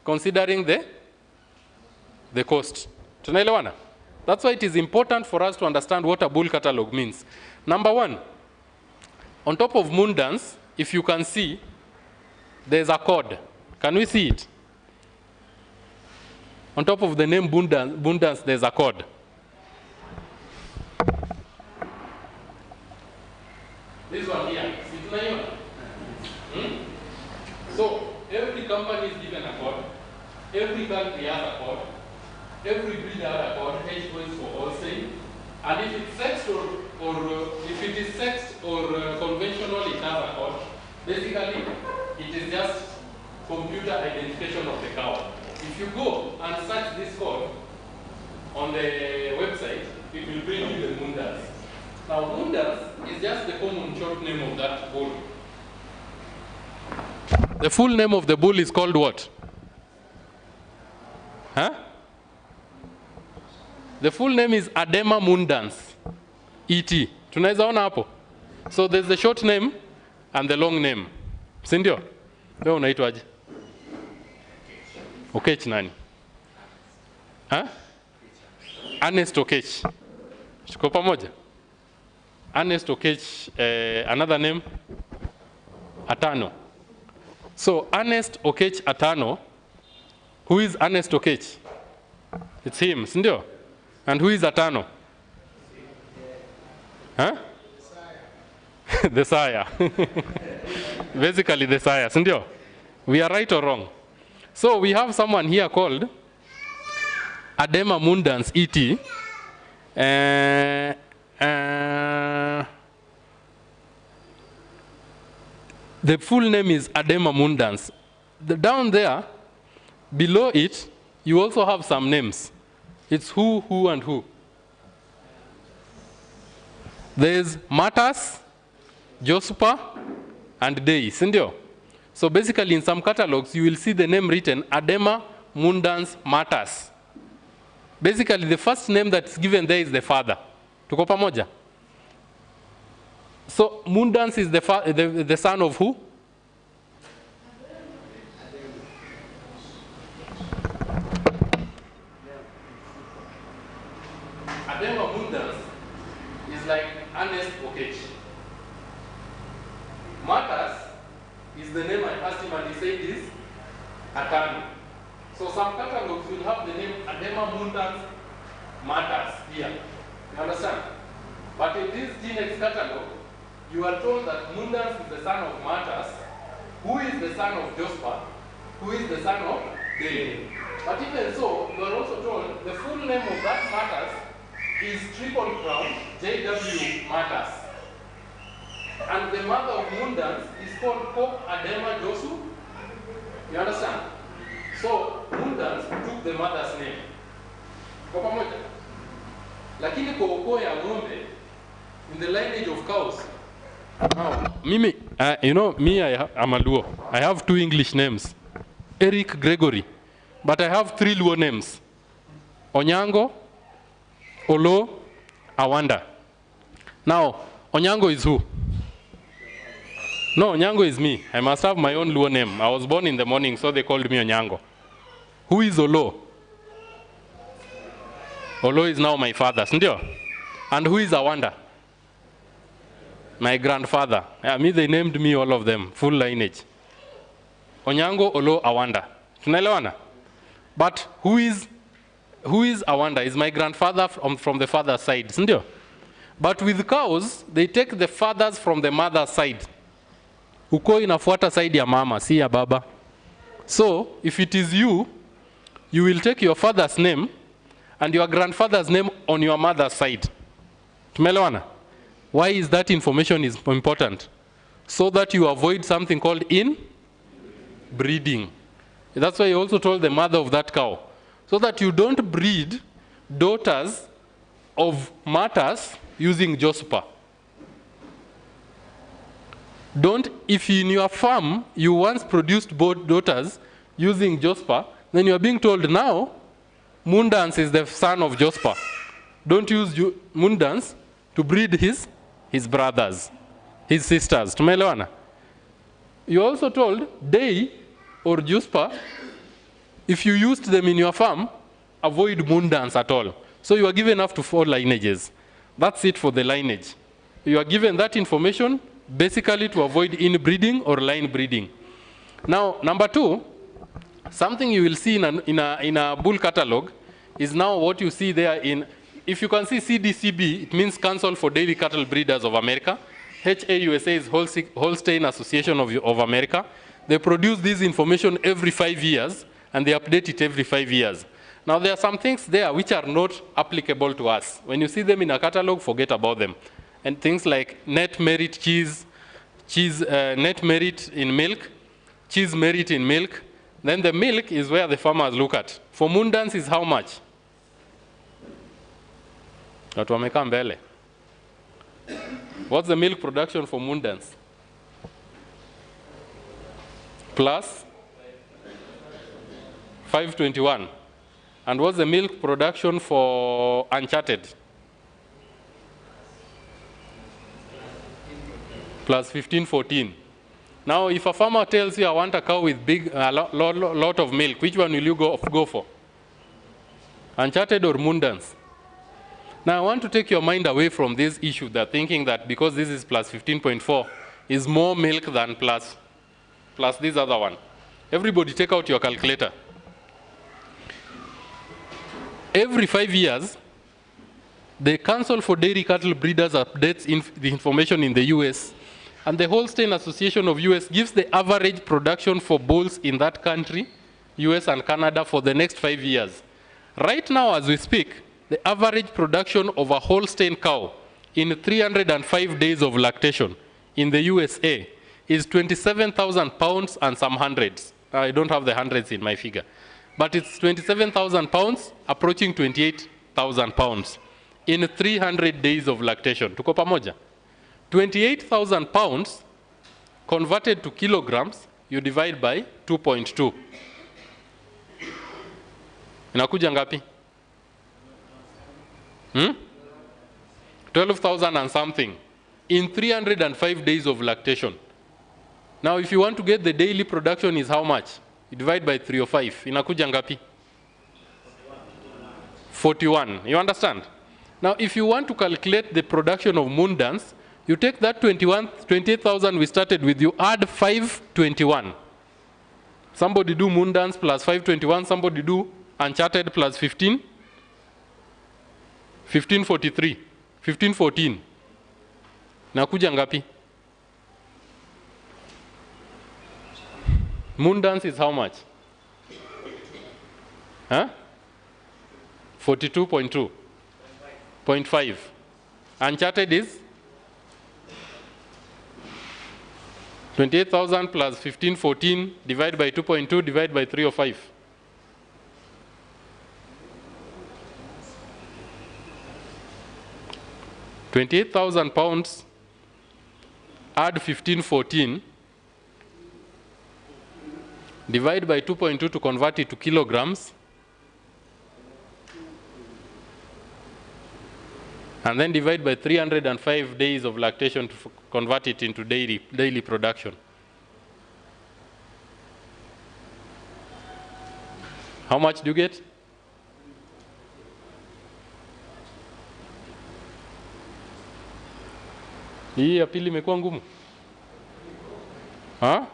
considering the cost. Tunaelewana? That's why it is important for us to understand what a bull catalog means. Number one, on top of Moondance, if you can see, there's a code. Can we see it? On top of the name Moondance, there's a code. This one here. So every company is given a code. Every country has a code. Every breeder has a code. H points for all same. And if it's sexed or if it is sexed or conventional, it has a code. Basically, it is just computer identification of the cow. If you go and search this code on the website, it will bring you the Moondance. Now, Moondance is just the common short name of that bull. The full name of the bull is called what? Huh? The full name is Adema Moondance, ET. Tunaweza ona hapo. So there's the short name and the long name. Si ndio? Wewe unaitwaje? Okech nani? Huh? Ernest Okech. Tuko pamoja? Ernest Okech, another name? Atano. So Ernest Okech Atano, who is Ernest Okech? It's him, si ndio? And who is Atano? Huh? The sire. Basically the sire, si ndio? We are right or wrong? So we have someone here called Adema Moondance ET. The full name is Adema mundans. Down there, below it, you also have some names. It's who, and who. There's Matas, Jospa, and Dei, sindio? So basically in some catalogs, you will see the name written Adema mundans Matas. Basically the first name that's given there is the father. Tuko pamoja? So mundans is the son of who? Adema mundans is like Ernest Okech. Matas is the name I asked him and he said is Atanu. So some catalogs will have the name Adema mundans Matas here. You understand? But in this Genex catalog, you are told that Mundans is the son of Matas, who is the son of Jospa, who is the son of Dei. But even so, you are also told the full name of that Matas is Triple Crown J.W. Matas. And the mother of Mundans is called Kok Adema Josu. You understand? So Mundans took the mother's name. Kwa pamoja. Lakini kwa ukoo ya ng'ombe, in the lineage of cows. Now, Mimi, you know, me, I'm a Luo. I have 2 English names. Eric Gregory. But I have 3 Luo names. Onyango, Olo, Awanda. Now, Onyango is who? No, Onyango is me. I must have my own Luo name. I was born in the morning, so they called me Onyango. Who is Olo? Olo is now my father, sindio? And who is Awanda? My grandfather. They named me all of them, full lineage. Onyango, Olo, Awanda. Tunaelewana? But who is Awanda? Is my grandfather from the father's side, sindio? But with cows, they take the fathers from the mother's side. Ukoo inafuata side ya mama, si ya baba. So, if it is you, you will take your father's name and your grandfather's name on your mother's side. Tumeelewana? Why is that information is important? So that you avoid something called inbreeding. That's why he also told the mother of that cow. So that you don't breed daughters of Matas using Jospa. Don't, if in your farm you once produced both daughters using Jospa, then you are being told now, Mundans is the son of Jospa. Don't use Mundans to breed his brothers, his sisters. Tumeelewana? You also told Dei or Jospa, if you used them in your farm, avoid Mundans at all. So you are given up to 4 lineages. That's it for the lineage. You are given that information basically to avoid inbreeding or line breeding. Now, number 2, something you will see in a bull catalog is now what you see there in, if you can see CDCB, it means Council for Dairy Cattle Breeders of America. HAUSA is Holstein Association of America. They produce this information every 5 years, and they update it every 5 years. Now, there are some things there which are not applicable to us. When you see them in a catalog, forget about them. And things like net merit cheese, net merit in milk, cheese merit in milk. Then the milk is where the farmers look at. For Mundans is how much? Watu wamekaa mbele. What's the milk production for Mundans? Plus 521. And what's the milk production for Uncharted? Plus 1514. Now, if a farmer tells you, I want a cow with a lot of milk, which one will you go for? Uncharted or Mundans? Now, I want to take your mind away from this issue, that thinking that because this is plus 15.4 is more milk than plus this other one. Everybody take out your calculator. Every 5 years, the Council for Dairy Cattle Breeders updates the information in the US, and the Holstein Association of US gives the average production for bulls in that country, US and Canada, for the next 5 years. Right now, as we speak, the average production of a Holstein cow in 305 days of lactation in the USA is 27,000 pounds and some hundreds. I don't have the hundreds in my figure. But it's 27,000 pounds approaching 28,000 pounds in 300 days of lactation. Tuko pamoja? 28,000 pounds converted to kilograms, you divide by 2.2. Inakuja ngapi? 12,000 and something in 305 days of lactation. Now, if you want to get the daily production is how much? You divide by 305. Inakuja ngapi? 41. You understand? Now, if you want to calculate the production of moon dance, you take that 28,000 we started with, you add 521. Somebody do moon dance plus 521, somebody do uncharted plus 15. 1543. 1514. Nakuja ngapi? Moon dance is how much? Huh? 42.2. 0.5. Uncharted is 28,000 plus 1514 divided by 2.2 divided by 305. £28,000 add 1514 divide by 2.2 to convert it to kilograms, and then divide by 305 days of lactation to convert it into daily production. How much do you get? Hii ya pili imekuwa ngumu. Huh?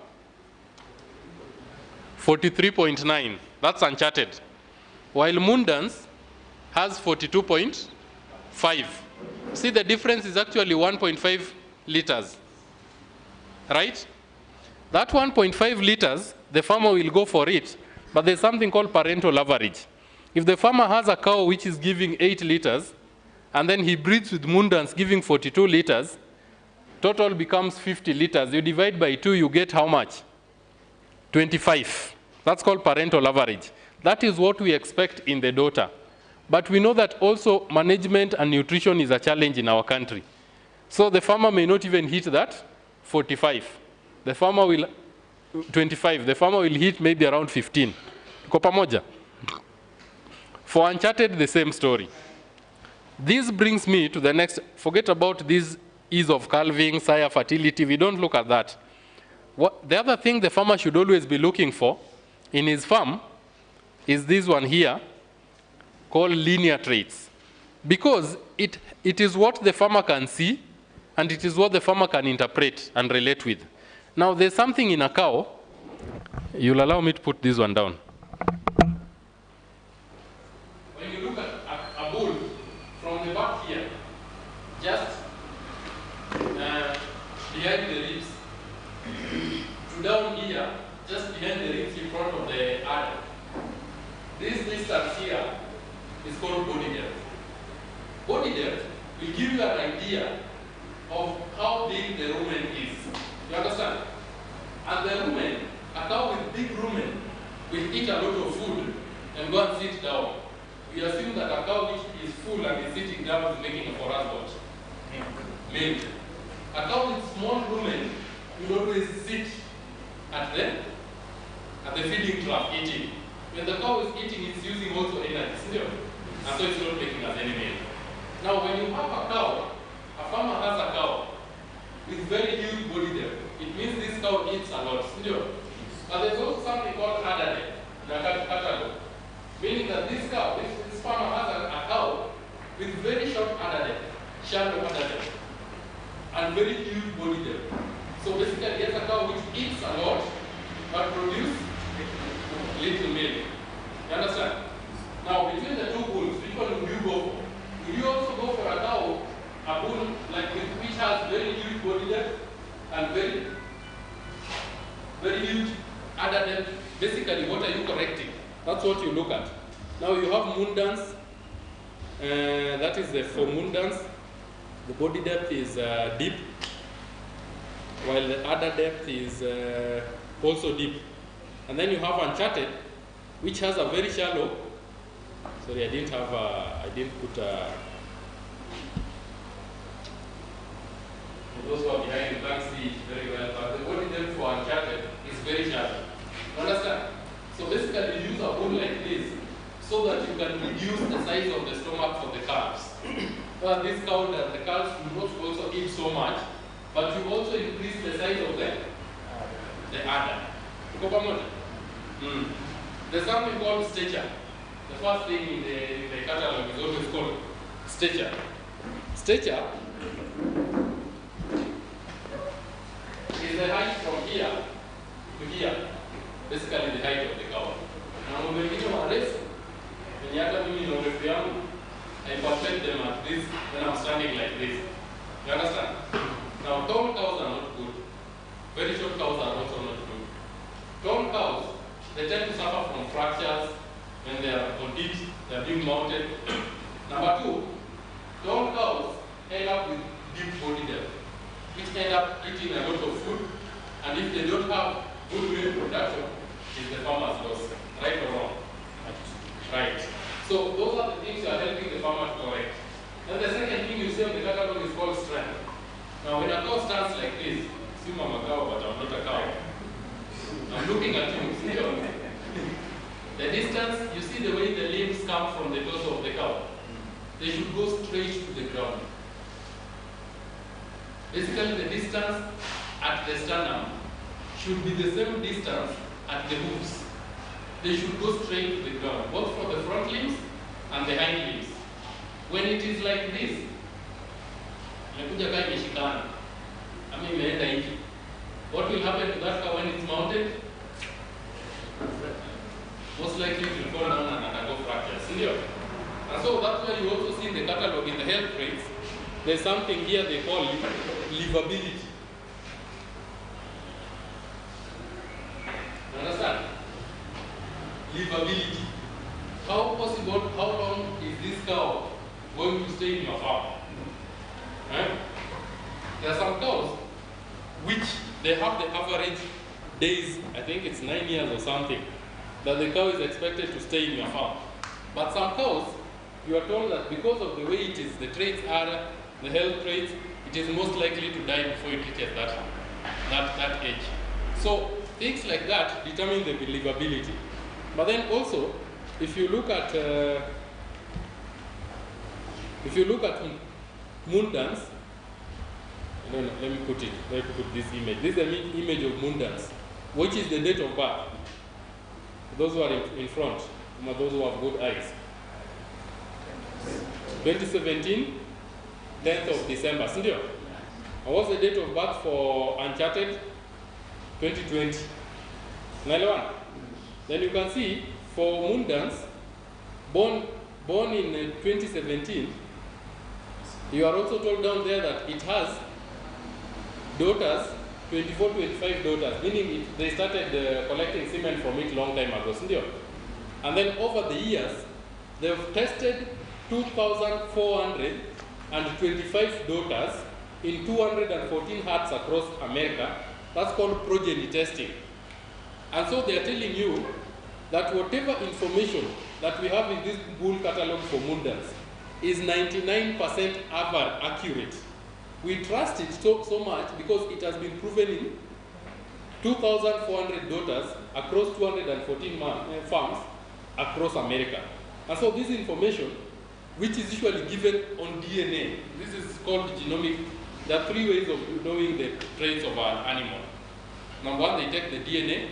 43.9. That's uncharted. While moon dance has 42.5. See, the difference is actually 1.5 liters. Right? That 1.5 liters, the farmer will go for it, but there's something called parental average. If the farmer has a cow which is giving 8 liters, and then he breeds with moon dance giving 42 liters, total becomes 50 liters. You divide by 2, you get how much? 25. That's called parental average. That is what we expect in the daughter. But we know that also management and nutrition is a challenge in our country. So the farmer may not even hit that 45. The farmer will 25. The farmer will hit maybe around 15. Tuko pamoja? For uncharted, the same story. This brings me to the next. Forget about this ease of calving, sire fertility. We don't look at that. The other thing the farmer should always be looking for in his farm is this one here, called linear traits. Because it is what the farmer can see, and it is what the farmer can interpret and relate with. Now, there's something in a cow. You'll allow me to put this one down. When you look at a bull from the back here, just behind the ribs, to down here, just behind the ribs in front of the udder. This distance here is called body depth. Body depth will give you an idea of how big the rumen is. You understand? And the rumen, a cow with big rumen, will eat a lot of food and go and sit down. We assume that a cow which is full and is sitting down is making a for us what? Milk. A cow with small rumen will always sit at the feeding trough eating. When the cow is eating, it's using also energy, and so it's not making us any milk. Now, when you have a cow, a farmer has a cow with very huge body depth. It means this cow eats a lot, but there's also something called udder depth, meaning that this cow, this farmer has a cow with very short udder depth, shallow udder depth, and very huge body depth. So basically, he has a cow which eats a lot, but produces little milk. You understand? Now, between the two bulls, which one would you go for? Would you also go for a cow, a bull which has very huge body depth and very huge udder depth? Basically, what are you correcting? That's what you look at. Now, you have moon dance. That is for moon dance. The body depth is deep. while the other depth is also deep. And then you have uncharted, which has a very shallow. Sorry, I didn't put a. For those who are behind, you can't see it very well, but the body depth for uncharted is very shallow. Understand? So basically, you use a bone like this so that you can reduce the size of the stomach for the calves. This cow, the calves do not also eat so much, but you also increase the size of the udder. There's something called stature. The first thing in the catalog is always called stature. Stature is the height from here to here, basically the height of the cow. Now, when we do a race, when you have to I perfect them at this when I'm standing like this. You understand? Now, tall cows are not good. Very short cows are also not good. Tall cows, they tend to suffer from fractures when they are on it, they are being mounted. Number two, tall cows end up with deep body depth, which end up eating a lot of food, and if they don't have good milk production, it's the farmer's loss. Right or wrong? Right. So those are the things you are helping the farmer to correct. And the second thing you see on the catalog is called strength. Now when a cow stands like this, assume I'm a cow, but I'm not a cow. I'm looking at you, see the distance, you see the way the limbs come from the torso of the cow. They should go straight to the ground. Basically the distance at the sternum should be the same distance at the hooves. They should go straight to the ground, both for the front limbs and the hind limbs. When it is like this, what will happen to that cow when it's mounted? Most likely it will fall down and undergo fractures. And so that's why you also see in the catalog in the health traits, there's something here they call livability. You understand? Livability. How possible, how long is this cow going to stay in your farm? There are some cows which they have the average days, I think it's 9 years or something, that the cow is expected to stay in your farm. But some cows, you are told that because of the way it is, the traits are, the health traits, it is most likely to die before it reaches that age. So things like that determine the livability. But then also, if you look at moon dance, no, let me put this image. This is an image of moon dance, which is the date of birth. Those who are in front, those who have good eyes. 2017, 10th of December, Sindio? And what's the date of birth for Uncharted? 2020. Naelewana? Then you can see for moon dance, born in 2017, you are also told down there that it has daughters, 24, 25 daughters, meaning they started collecting semen from it long time ago. And then over the years, they've tested 2,425 daughters in 214 herds across America. That's called progeny testing. And so they are telling you that whatever information that we have in this bull catalog for moon dance is 99% accurate. We trust it so much because it has been proven in 2,400 daughters across 214 farms across America. And so this information, which is usually given on DNA, this is called genomic. There are 3 ways of knowing the traits of an animal. Number 1, they take the DNA,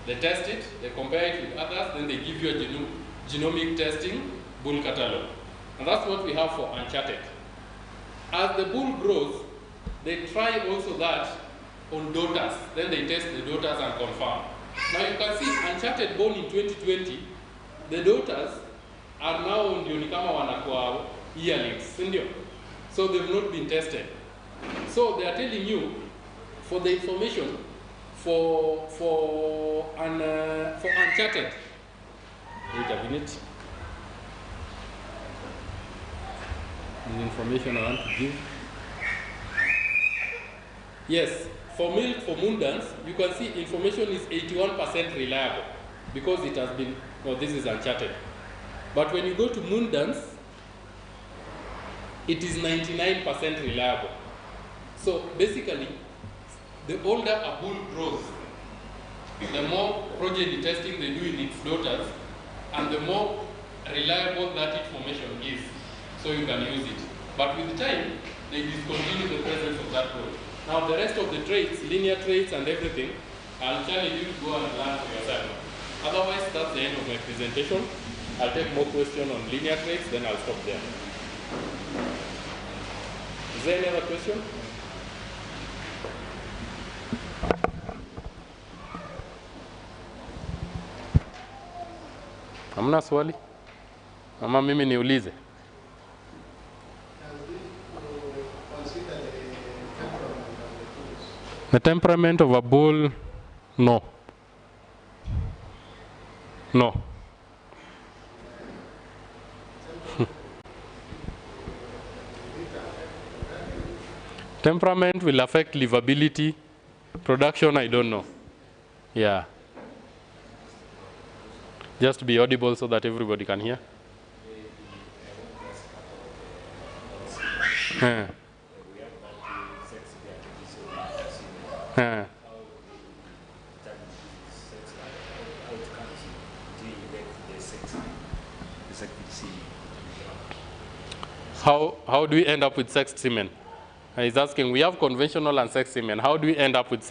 they test it, they compare it with others, then they give you a genomic testing bull catalog. And that's what we have for Uncharted. As the bull grows, they try also that on daughters. Then they test the daughters and confirm. Now you can see Uncharted born in 2020, the daughters are now on Dionicama wanakuwa yearlings, sindio? So they've not been tested. So they are telling you for the information for Uncharted. Wait a minute. The information I want to give. Yes, for milk, for Mundans, you can see information is 81% reliable because it has been, no, this is uncharted. But when you go to Mundans, it is 99% reliable. So basically, the older a bull grows, the more progeny testing they do in its daughters, and the more reliable that information is, so you can use it. But with time, they discontinue the presence of that bull. Now the rest of the traits, linear traits and everything, I'll challenge you to go and learn for yourself. Otherwise, that's the end of my presentation. I'll take more questions on linear traits, then I'll stop there. Is there any other question? Hamna swali? Ama mimi niulize? The temperament of a bull, no. No. Temperament will affect livability. Production, I don't know. Yeah. Just be audible so that everybody can hear. How do we end up with sexed semen? He's asking, we have conventional and sexed semen. How do we end up with